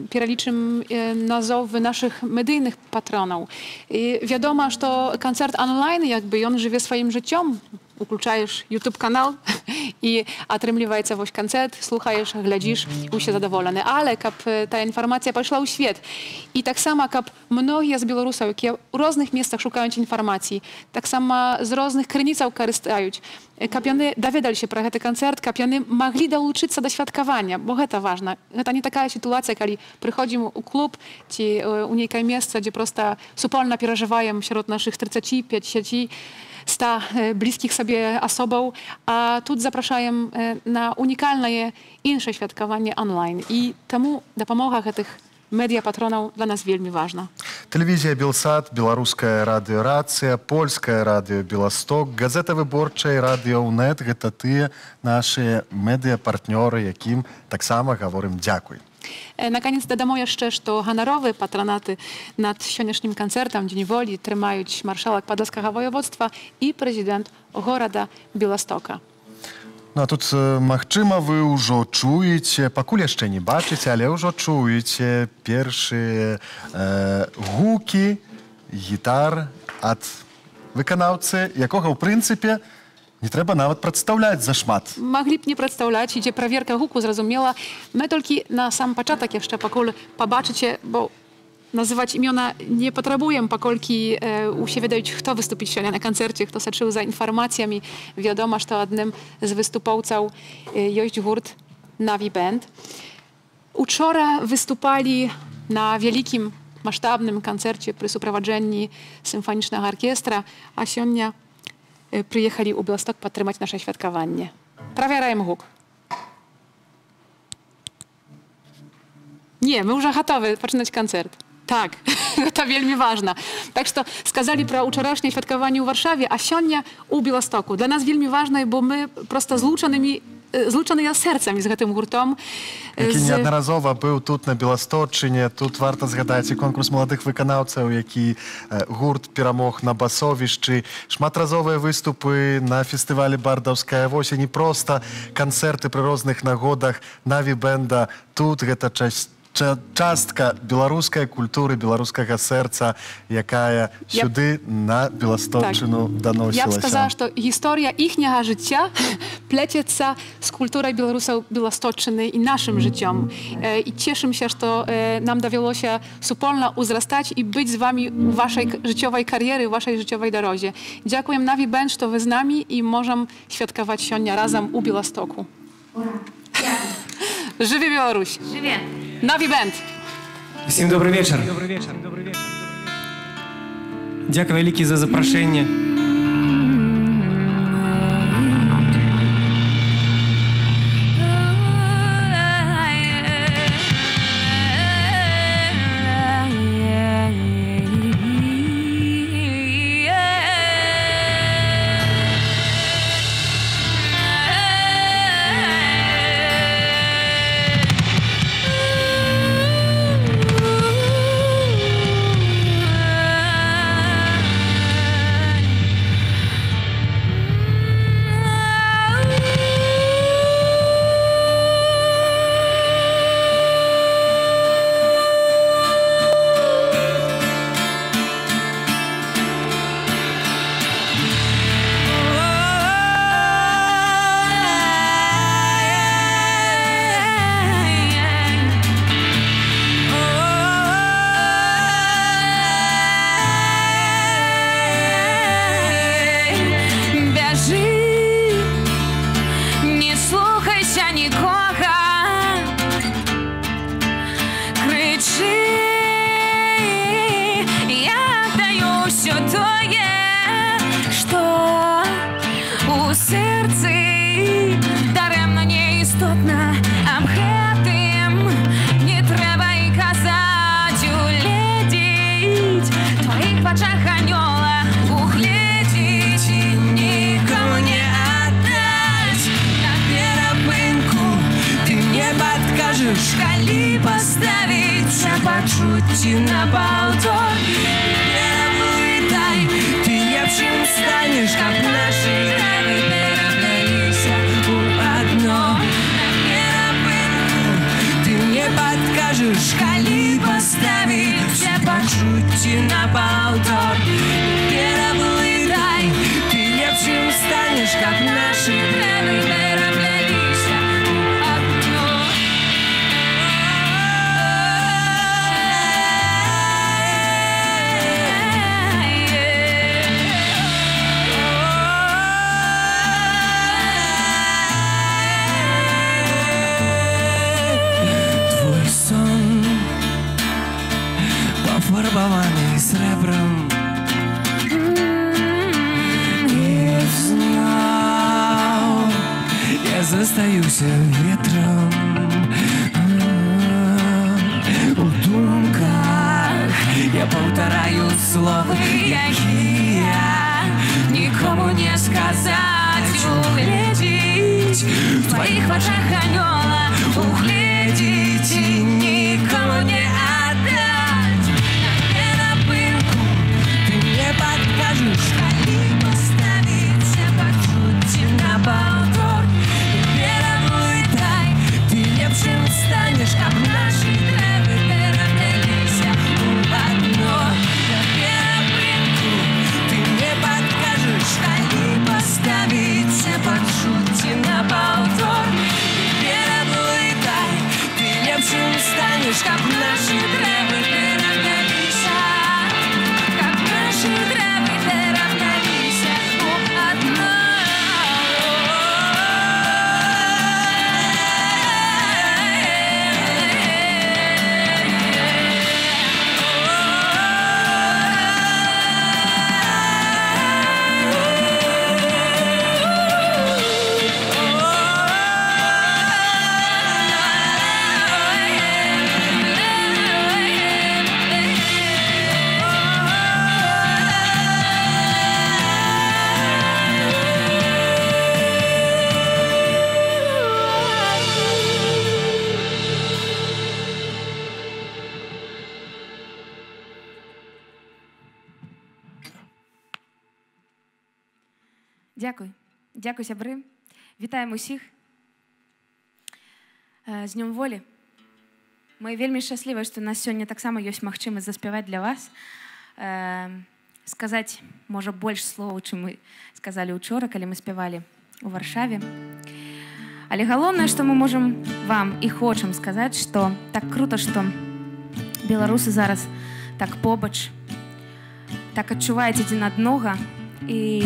peraliczym nazowy naszych medyjnych patronów. Wiadomo, że to koncert online, jakby on żyje swoim życiem. Uключаєш YouTube канал і атрымліваецца вось канцэрт, слухаеш, глядзіш, усе задаволены. Але каб та інфармацыя пайшла ў свет. І таксама, каб многія з беларусаў, якія ў розных месцах шукаюць інфармацыі, таксама з розных крыніцаў карыстаюць, каб яны даведаліся пра гэты канцэрт, каб яны маглі далучыцца да святкавання, бо гэта важна. Гэта не такая сітуацыя, калі прыходзім у клуб ці ў нейкае месца, дзе проста супольна перажываем сярод нашых 30, 50, 100 bliskich sobie osobom, a tu zapraszam na unikalne inne świadkowanie online. I temu dopomoga tych media patronów dla nas wielmi ważna. Telewizja Bielsat, Białoruska Radio Racja, Polska Radio Białystok, Gazeta Wyborcza i Radio UNET – to te nasze media partnery, jakim tak samo говорим dziękuję. Na koniec dodam jeszcze, że honorowe patronaty nad dzisiejszym koncertem Dzień Woli trzymają marszałek Podlaskiego Województwa i prezydent города Białostoka. Ну, а тут, магчыма, вы ўжо чуеце, пакуль яшчэ не бачыце, але ўжо чуеце першыя гукі гітар ад выканаўцы, якога, ў прынцыпе, не трэба нават прадстаўляць зашмат. Маглі б не прадстаўляць, ідзе праверка гуку, зразумела. Мы толькі на сам пачатак яшчэ пакуль пабачыце, бо называць імёна не патрабуем, паколькі усе ведаюць, хто выступіць сёння на канцэрце, хто сачыў за інфармацыямі. Вядома, што адным з выступоўцаў ёсць гурт Navi Band. Учора выступалі на вялікім маштабным канцэрце пры суправаджэнні сімфанічнага аркестра, а сёння прыехалі ў Беласток падтрымаць наша святкаванне. Правяраем гук. Не, мы ўжо гатовы пачынаць канцэрт. Так, гэта вельмі важна. Так што сказалі пра ўчарашняе святкаванне ў Варшаве, а сёння ў Беластоку. Для нас вельмі важна, бо мы проста злучаныя сэрцамі з гэтым гуртом. Які неаднаразова быў тут на Беласточчыне. Тут варта згадаць і конкурс маладых выканаўцаў, які гурт перамог на басовішчы. Шматразовыя выступы на фестывалі «Бардаўская восень». І проста канцэрты пры розных нагодах Navi Band. Тут гэта частка беларускай культуры, беларускага сэрца, якая сюды на Беласточчыну даносілася. Я б сказала, што гісторыя іхняга жыцця пляцецца з культурай беларусаў Беласточчыны і нашым жыццём. І цешымся, што нам давялося супольна ўзрастаць і быць з вамі ў вашай жыццёвай кар'еры, ў вашай жыццёвай дарозе. Дзякуем Navi Band, што вы з намі і можам святкаваць сёння разам у Беластоку. Жыве Беларусь! Жыве! Navi Band! Всім добрый вечар! Дзякуй вялікі за запрашэнне. Калі паставіць пачуцці на паўтор, пераблытай, ты лепшым станеш, каб нашы гравы перапляліся ў адно. На перапынку ты мне падкажаш, калі паставіць пачуцці на паўтор, пераблытай, ты лепшым станеш, каб нашы гравы перапляліся ў адно. Пофарбованный сребром, и знал, я застаюсь ветром у думках. Я повторяю слова, якія нікому не сказать. Угледеть в твоих очах анёла, угледеть и никому не отдать. На перапынку ты мне подкажешь, калі поставить пачуцці на паўтор, пераблытай, ты лепшым станешь, каб нашы гравы перапляліся ў адно. На перапынку ты мне подкажешь, наши древы переравнялися, как наши древы переравнялися у одной. Дякую. Дякую, сябры. Вітаем усіх з Днём волі. Мы вельмі шчаслівыя, што у нас сёння таксама ёсць магчымасць заспяваць для вас. Сказаць, можа, больш слоў, чым мы сказалі учора, калі мы спявалі у Варшаве. Але галоўнае, што мы можам вам і хочам сказаць, што так крута, што беларусы зараз так побач, так адчуваюць адзін аднога. І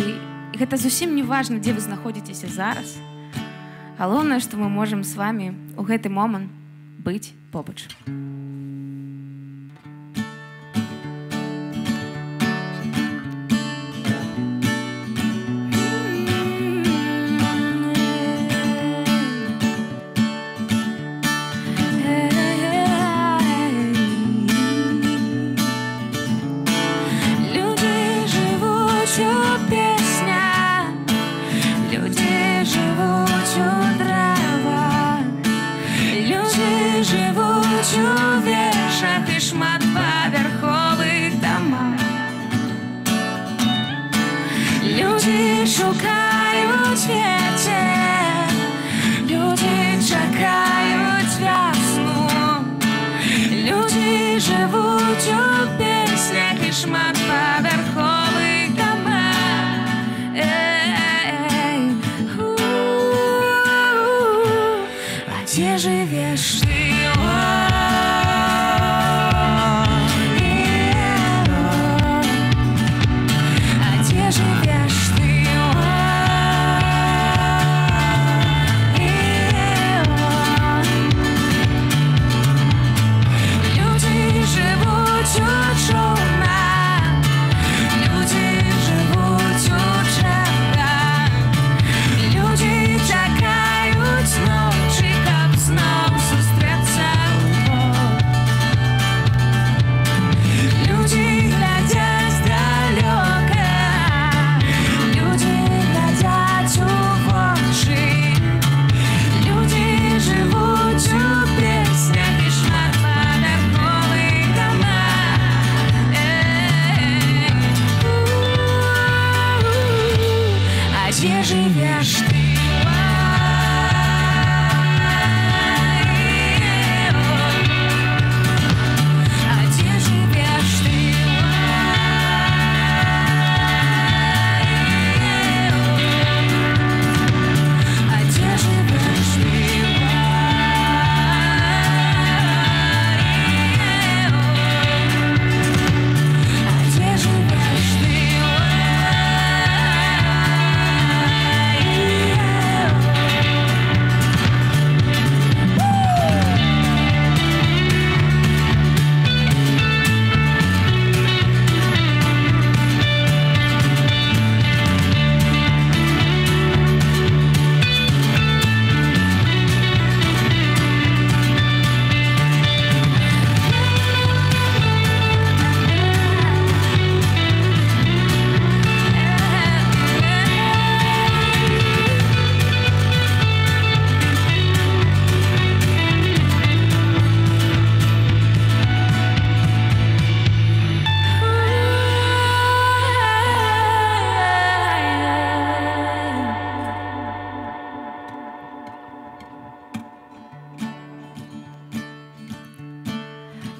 гэта зусім не важна, дзе вы знаходзіцеся зараз. Галоўнае, што мы можам з вамі ў гэты момант быць побач. Шукаюць вецер, людзі чакаюць вясну, людзі жывуць у песнях і шматпавярховых дамах. А дзе жывеш ты? Где живешь ты? А где живешь ты? А где живешь ты? А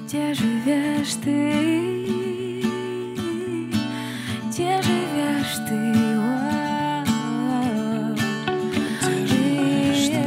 где живешь ты? Где живешь ты? Где живешь ты?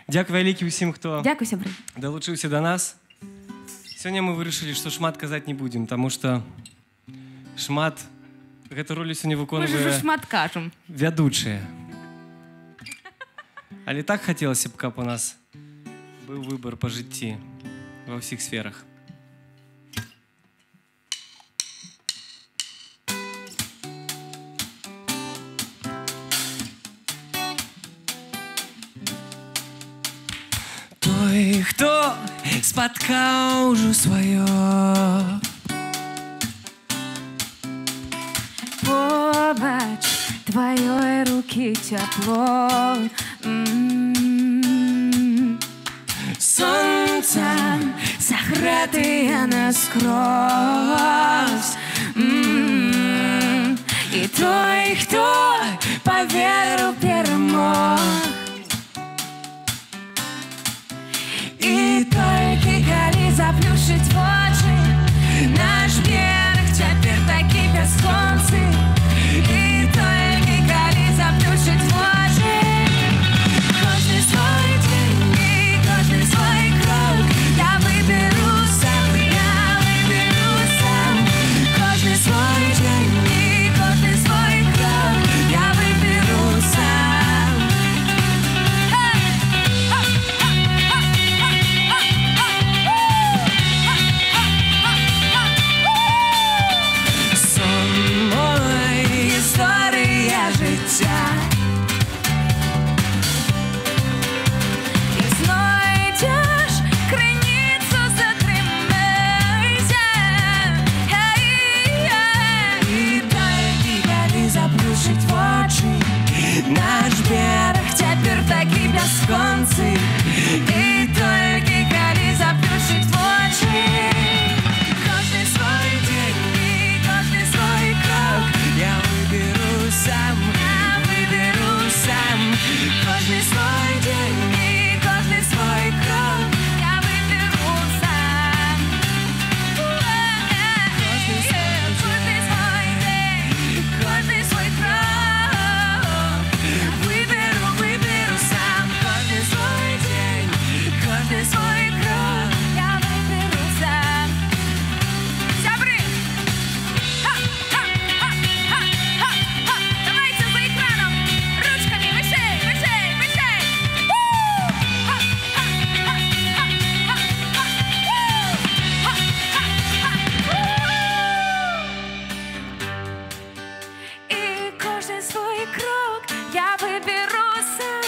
Дзякуй вялікі ўсім, хто Дзякуй, сябры. далучыўся да нас. Сёння мы вырашылі, што шмат казаць не будзем, таму што шмат гэту ролю сёння Мы ж выконвае ужо шмат кажам. вядучыя. Але так хацелася б, каб у нас быў выбар па жыцці ва ўсіх сферах. Той, хто спаткаў ужо сваё, Побач твоей руки тепло, Сонцем согретые насквозь. І той, хто поверил перемог. И только коли заплющить очи, наш берег теперь таки бесконцый. И только коли заплющить очи, каждый свой день и каждый свой крок я выберу сам, каждый свой день и каждый свой крок я выберу сам. Сон мой, історія життя. И знайдеш криницю, затримайся. І тільки коли заплющить очі, наш берег Теперь таки бесконцый. И только коли заплющить очи, каждый свой день и каждый свой крок я виберу сам, каждый свой день и каждый свой крок я выберу сам. Каждый свой день, каждый свой крок выберу сам. Каждый свой день, каждый свой крок я выберу сам. Сябры! Давайте за экраном ручками выше, выше, выше. И каждый свой крок я выберу сам,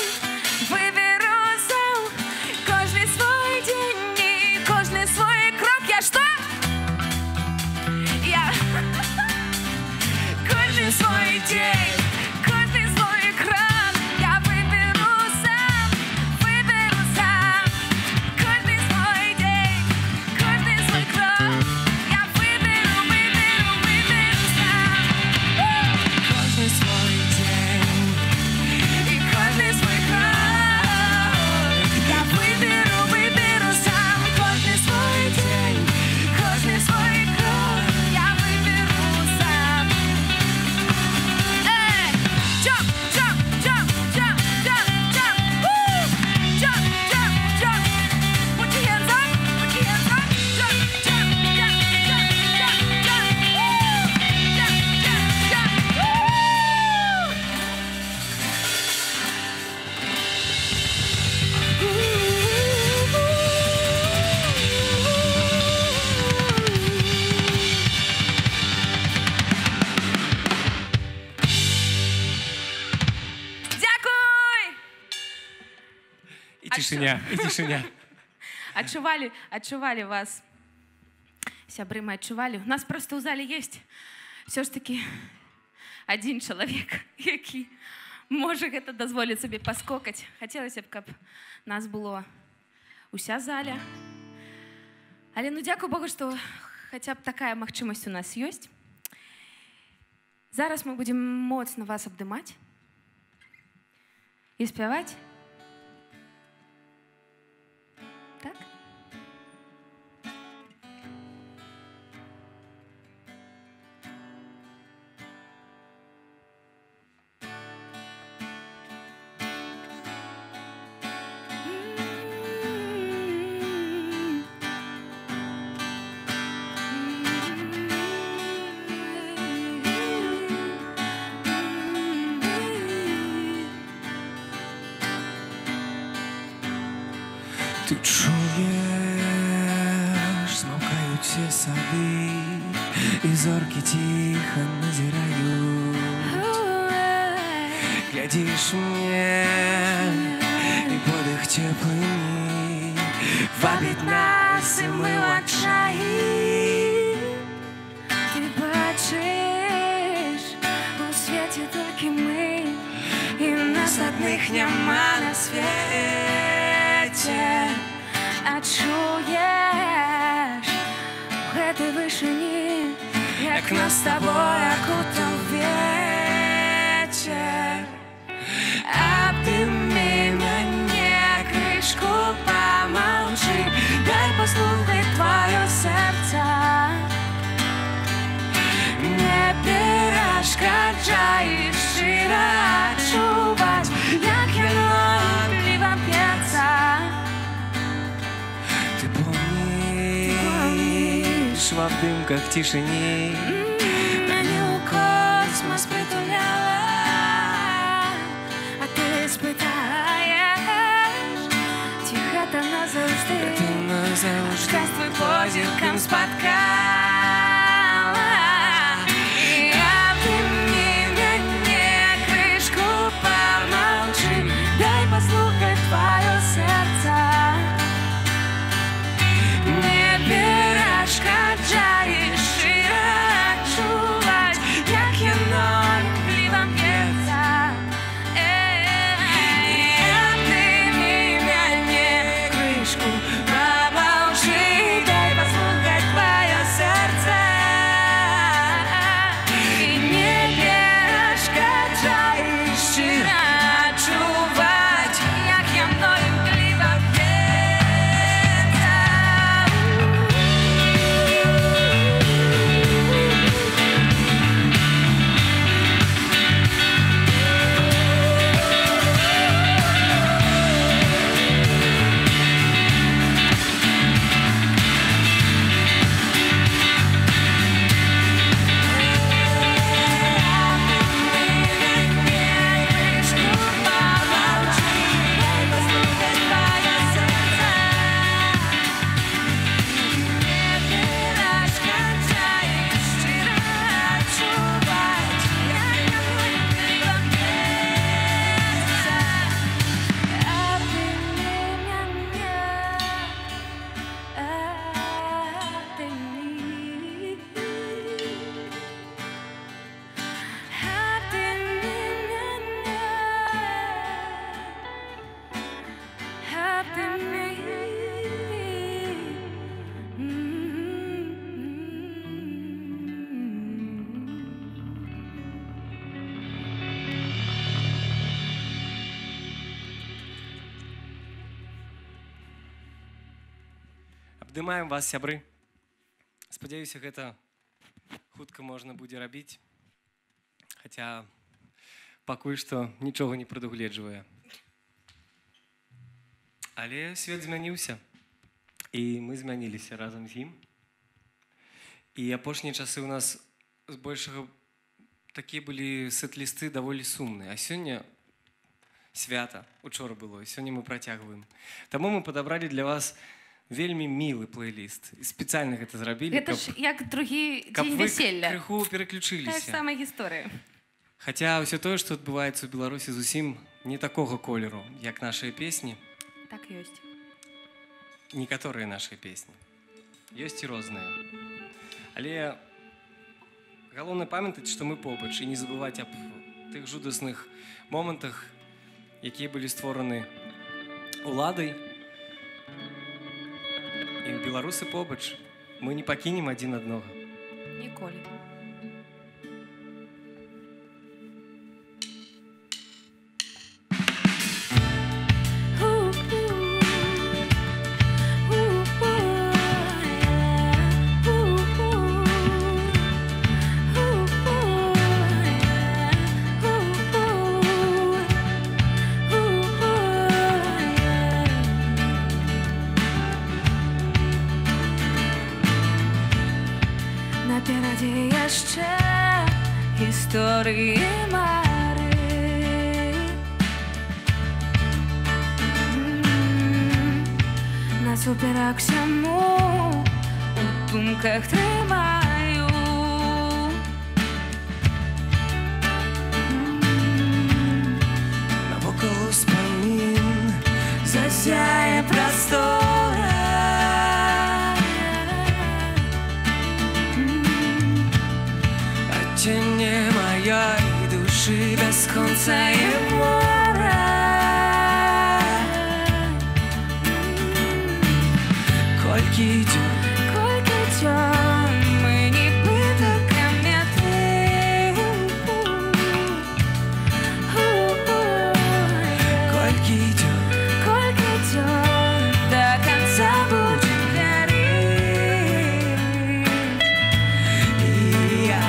каждый свой день и каждый свой крок. Я что? Я каждый свой день, каждый свой крок я выберу сам, каждый свой день, каждый свой крок я выберу сам. Каждый свой день И каждый свой крок я выберу сам. Каждый свой день, каждый свой крок я выберу сам. Эй! Jump, jump, jump, jump, jump, jump. Woo! Jump, jump, jump. Put your hands up, put your hands up. Jump, jump, jump, jump, jump, jump. Woo! Jump, jump, jump. Woo! Дякуй! І тишиня, і тишиня. Отчували вас. Сябры мы отчували. У нас просто у зале есть все ж таки один чоловік, який може гэта дазволіць собі паскокаць. Хацелася б, каб нас было уся заля. Але ну дзякуй Богу, што хаця б такая магчымасць у нас ёсць. Зараз мы будзем моцна вас абдымаць і спяваць. Так? Ты чуешь, смолкают все сады, и зорки тихо назирают. Глядишь мне, и подых теплый вабит нас, и мы в отчаянии. Ты бачиш, у світі тільки ми, і нас одних нема на світі. А чуєш, у гэтай вышыні, як нас з тобою окутав вечер. Обними мене, крышку помолчи, дай послухай твое серце. Не перешкоджай, щиро чувать, як яно пливом п'ється. Ты помнишь, в обдымках тишине Мене у космос притуляла, а ти спитаєш, чи гэта назавжди, щось твой позіркам спаткала. І обними мене, крышку помолчи, дай послухать твое серце. Не перешкоджай, щиро чувать, як яно пливом п'ється. Обними мене, крышку помолчи, дай послухать твое серце. І не перешкоджай, щиро чувать, як яно пливом п'ється. Абдымаем вас, сябры. Спадзяюся, гэта хутка можна будзе рабіць, хаця пакуль што нічога не прадугледжвае. Але свет змяніўся, і мы змяніліся разам з ім. І апошнія часы ў нас збольшага такія былі сет-лісты даволі сумныя. А сёння свята, учора было, і сёння мы працягваем. Таму мы падабралі для вас вельмі мілы плейліст. І спецыяльна гэта зрабілі, Гэта ж як другі дзень вяселля. каб вы крыху пераключыліся. Тая ж самая гісторыя. Хаця ўсё тое, што адбываецца ў Беларусі, зусім не такога колеру, як нашыя песні. Так ёсць. Некаторыя нашыя песні. Ёсць і розныя. Але галоўна памятаць, што мы побач, і не забываць аб тых жудасных момантах, якія былі створаны уладай. І беларусы побач, мы не пакінем адзін аднога. Ніколі. Наперадзе яшчэ гісторыі мары. Суперак всьому у думках тримаю. Навокал успомін засяє простора. А тени моей души без конца и мора. Кольки дён, мы не пытоками Кольки дён, до конца будем гореть. И я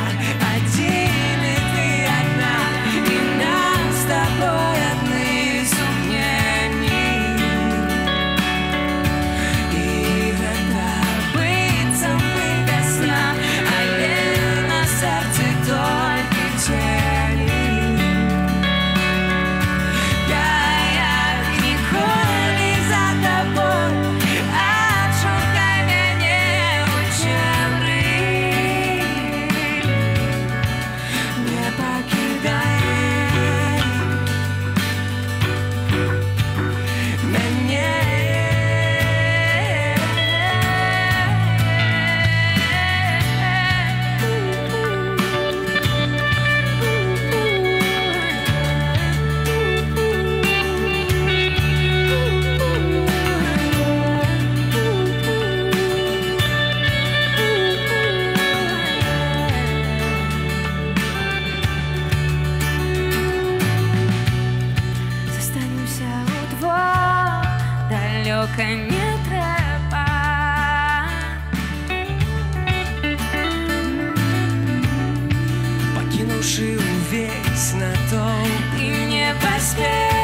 один, и ты одна, и нам с тобой одни сомнения. И это быть самой весна, а я на сердце только тени. Я ніколи за тобой, отшукай меня у темры. Не покидай меня. Застанемся удвох, далеко не треба. Покинувши увесь натовп, И не поспеем.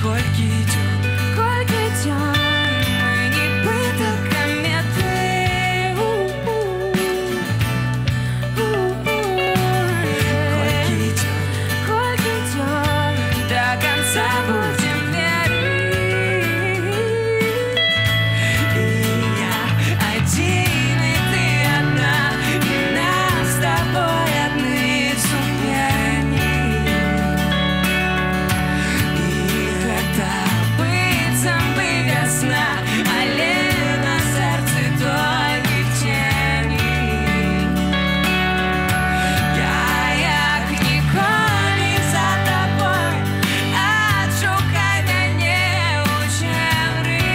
кольки дён, мы не пытоками Кольки дён, до конца будем верить. И я один, и ты одна, и нам с тобой одни сомнения. И это быть самой весна, але на сердце только тени. Я як ніколи за тобой, отшукай меня у темры.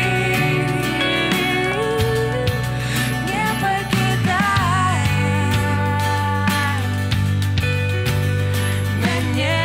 Не покидай меня.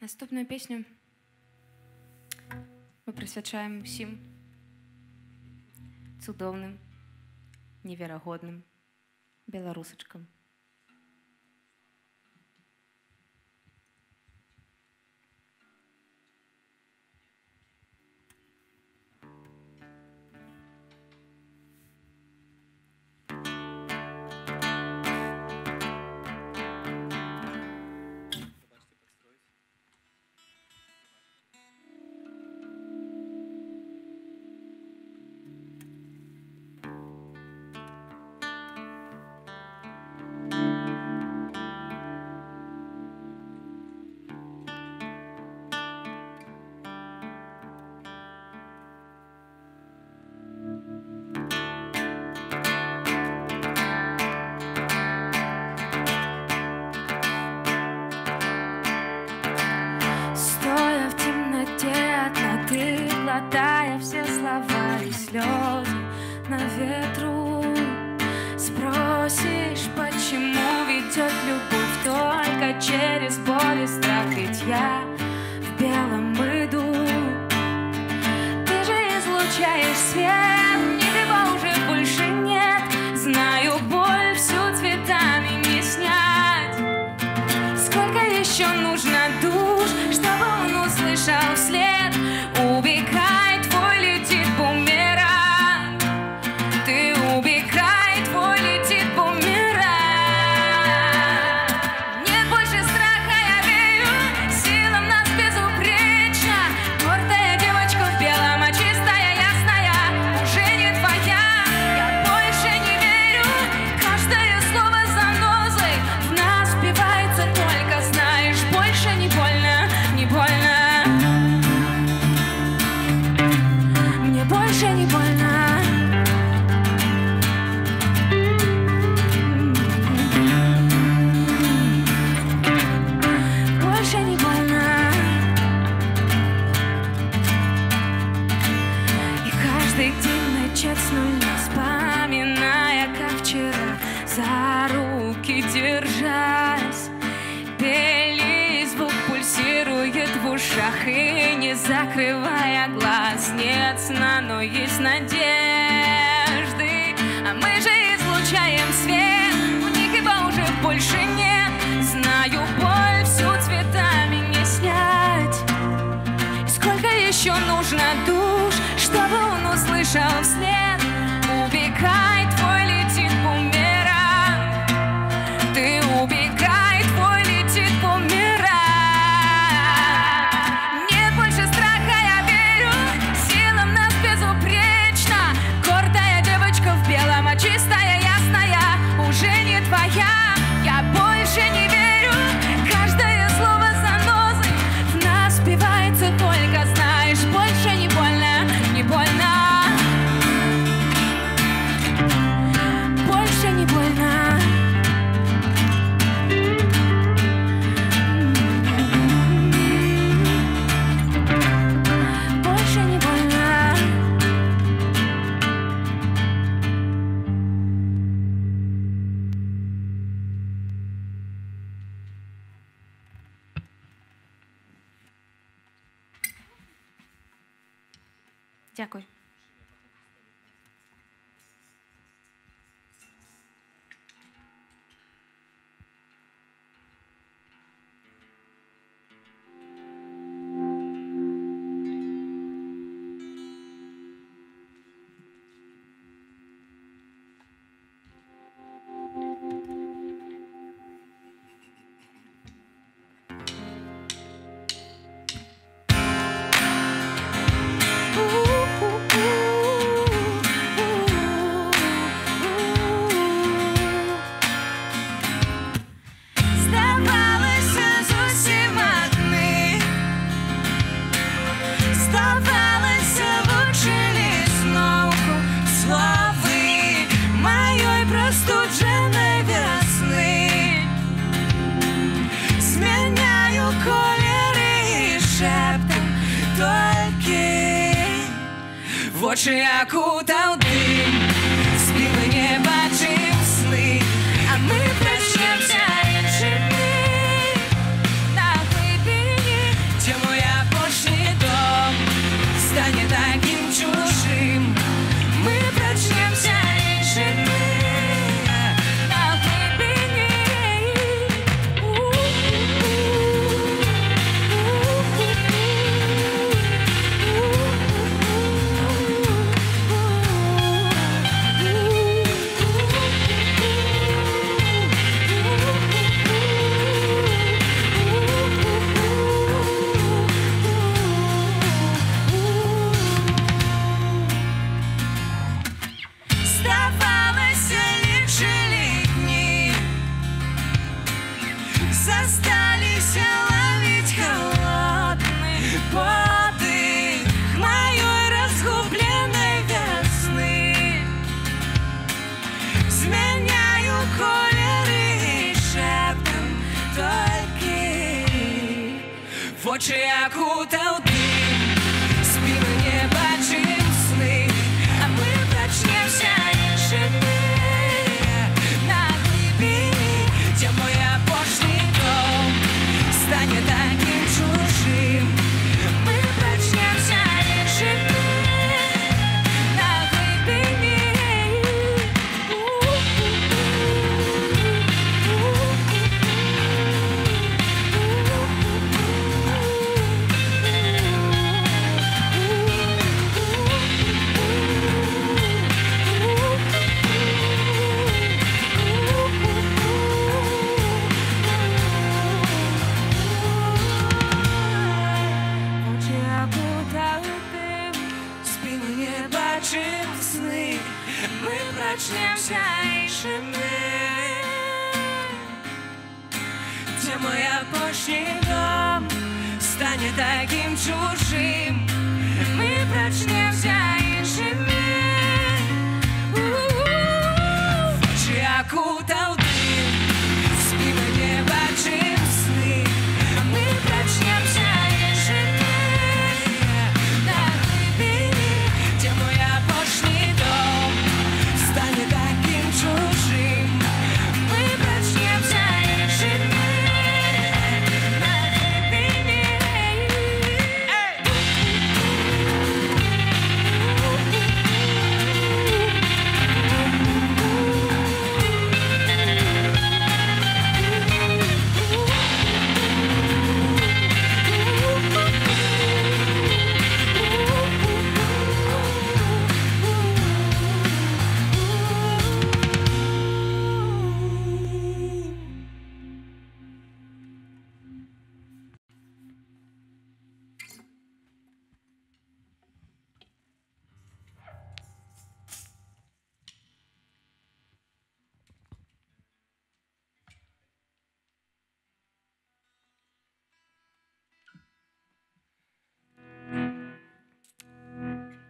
Наступную песню мы присвячаем всем цудоўным, неверагодным беларусачкам. глотая все слова и слезы на ветру. Спросишь, почему ведет любовь только через боль и страх, ведь я в белом иду. Ты же излучаешь свет, никого уже больше нет. Знаю, боль всю цветами не снять. Сколько еще нужно душ, чтобы он услышал вслед? Убегай, твой летит бумеранг. Ты убегай, твой летит бумеранг. Нет больше страха, я верю, сила в нас безупречна. Гордая девочка в белом, а чистая, ясная уже не твоя. Я больше не верю, каждое слово занозой в нас впивается, только знаешь, больше не больно, не больно. Мне больше не больно. Больше не больно. И каждый день начать с нуля, вспоминая, как вчера, за руки держась, пели, звук пульсирует в ушах, и не закрывая глаз, нет сна, но есть надежды. А мы же излучаем свет, у них его уже больше нет. Знаю, боль всю цветами не снять. И сколько еще нужно душ, чтобы он услышал вслед? Убегай, твой летит бумеранг. Ты убегай, твой летит бумеранг. Нет больше страха, я верю, сила в нас безупречна. Гордая девочка в белом, а чистая, ясная уже не твоя. Я больше не верю, каждое слово занозой в нас впивается, только знаешь, больше не больно, не больно. Больше не больно. Больше не больно. Дякую. Здавалося, зовсім одни. Здавалося, влучили знову слови моєї простудженої весни. Зміняю кольори і шептом тільки в очі як утав дим. Спіли не бачив сни, а ми прощаємося іншими на глибині, де моя пошли дом стане таким чужим. Ми прощаємося іншими на глибині. Здавалося, лічили дні, засталися ловить холодний подих моєї розгубленої весни. Зміняю кольори і шептом тільки в очі як утав дим. Спіли не прачнемся іншими. Де мой апошній дом стане таким чужим. Ми прачнемся іншими. Очі окутав дим, спимо не бачим сни. Ми прачнемся іншими. На глибині, де мой апошній дом стане таким чужим. Ми прачнемся іншими.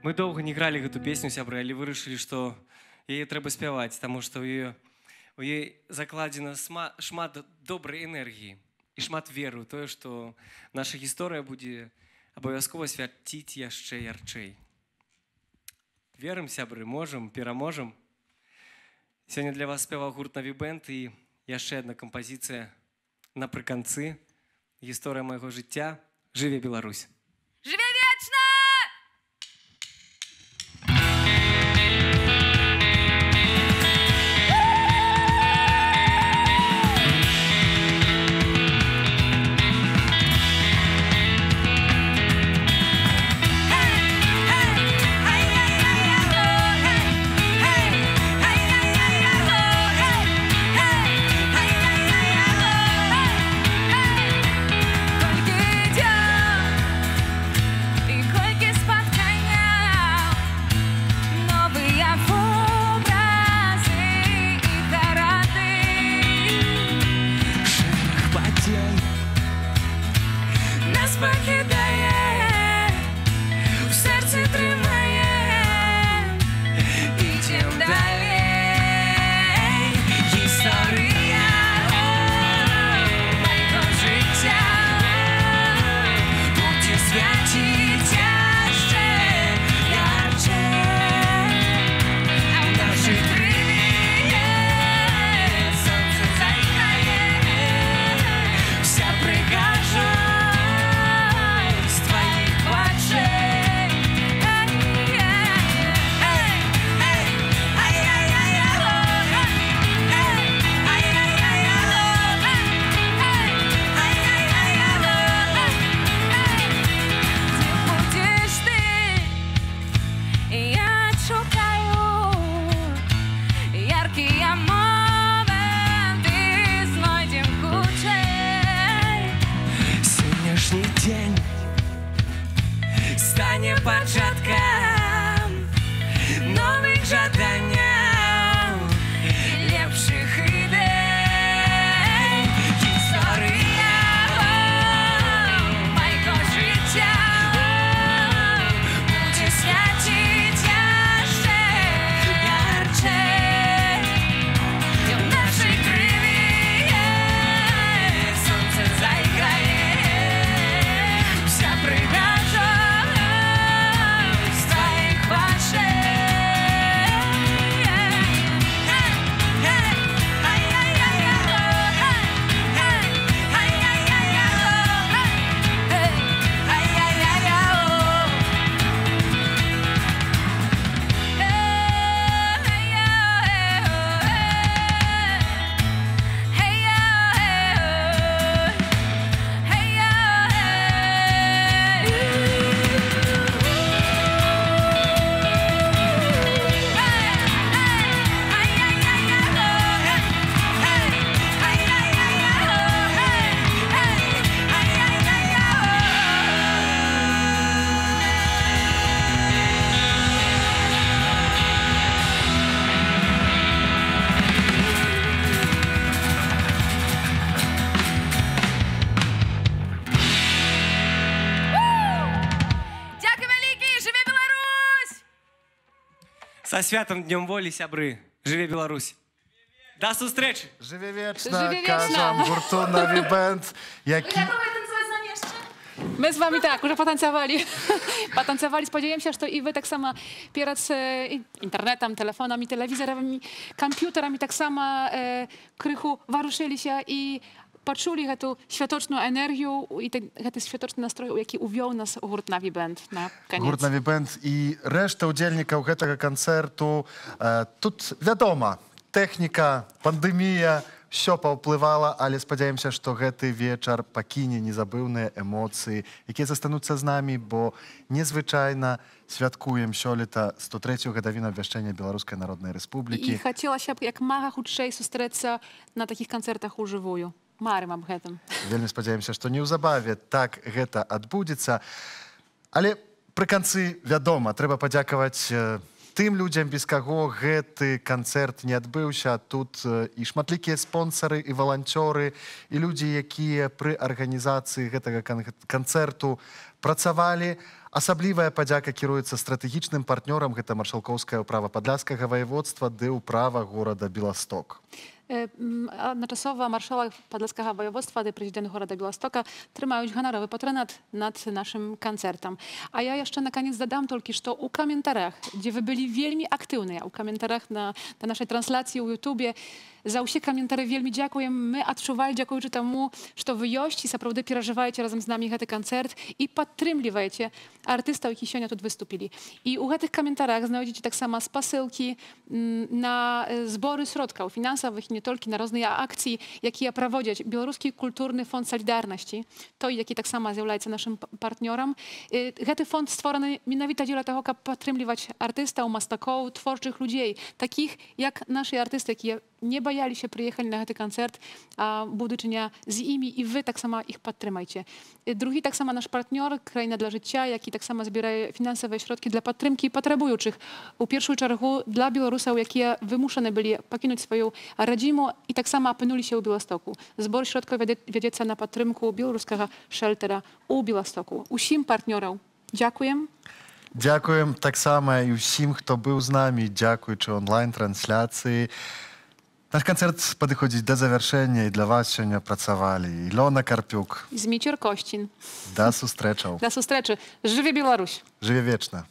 Мы долго не играли эту песню, сябры, але вырашылі, што яе трэба спяваць, таму што ў ёй закладзена шмат добрай энергіі і шмат веры ў тое, што наша гісторыя будзе абавязкова свяціць яшчэ ярчэй. Верым, сябры, можам, пераможам. Сёння для вас спяваў гурт Нові Бэнд і яшчэ адна кампазіцыя напрыканцы. Гісторыя майго жыцця. Жыве Беларусь! Жыве вечна! Вся пригажа Со святым Днем Воли, сябры. Живе Беларусь. До сустрэчы. Живе вечно, кажам гурту Navy Band, які... My z wami tak, już potancowali. Potancowali. Spodziewam się, że i wy tak samo przed internetem, telefonami, telewizorami, komputerami tak samo krychu waruszyli się i poczuli tę światoczną energię i ten światoczny nastrój, jaki uwiął nas gurt Navy Band na koniec. Gurt Navy Band i reszta udzielników tego koncertu. Тут wiadomo, technika, pandemia, все паўплывала, але спадзяемся, што гэты вечар пакіне незабыўныя эмоцыі, якія застануцца з намі, бо незвычайна святкуем сёлета 103-ю гадавіну абвяшчэння Беларускай Народнай Рэспублікі. І хацелася б як мага хутчэй сустрэцца на такіх канцэртах ужывую. Марым аб гэтым. Вельмі спадзяемся, што неўзабаве так гэта адбудзецца. Але пры канцы, вядома, трэба падзякаваць тым людзям, без каго гэты канцэрт не адбыўся. Тут і шматлікія спонсары, і валанцёры, і людзі, якія пры арганізацыі гэтага канцэрту працавалі. Асаблівая падзяка кіруецца стратэгічным партнёрам. Гэта маршалкоўская ўправа Падляшскага воеводства ды ўправа горада Беласток. Одночасово маршалок Подольского воеводства и президент города Белостока трымаюць ганаровы патронат над нашим концертом. А я еще наконец додам только, что у комментариях, где вы были вельми активные, у комментариях на нашей трансляции в Ютубе, за ўсе каментары вельмі дзякуем. Мы адчувалі, дзякуючы таму, што вы ёсць і сапраўды перажываеце разам з намі гэты канцэрт і падтрымліваеце артыстаў, які сёння тут выступілі. І ў гэтых каментарах знойдзеце таксама спасылкі на зборы сродкаў фінансавых, не толькі на розныя акцыі, якія праводзяць Беларускі культурны фонд салідарнасці, той, які таксама з'яўляецца нашым партнёрам. Гэты фонд створаны менавіта дзеля таго, каб падтрымліваць артыстаў, мастакоў, творчых людзей, такіх як нашы артысты, якія не баяліся прыехалі на гэты канцэрт, будучыня з імі, і вы таксама іх падтрымайце. Другі таксама наш партнёр «Краіна для жыцця», які таксама збірае фінансавыя сродкі для падтрымкі патрабуючых. У першую чаргу для беларусаў, якія вымушаны былі пакінуць сваю радзіму і таксама апынуліся ў Беластоку. Збор сродкаў вядзецца на падтрымку беларускага шэлтера ў Беластоку. Усім партнёраў дзякуем. Дзякуем таксама і ўсім, хто быў з намі, дзякуючы онлайн-трансляцыі. Наш канцэрт падыходзіць да завяршэння, і для вас сёння працавалі Ілона Карпюк, Зміцер Косцін. Да сустрэчаў. Да сустрэчы. Жыве Беларусь. Жыве вечна.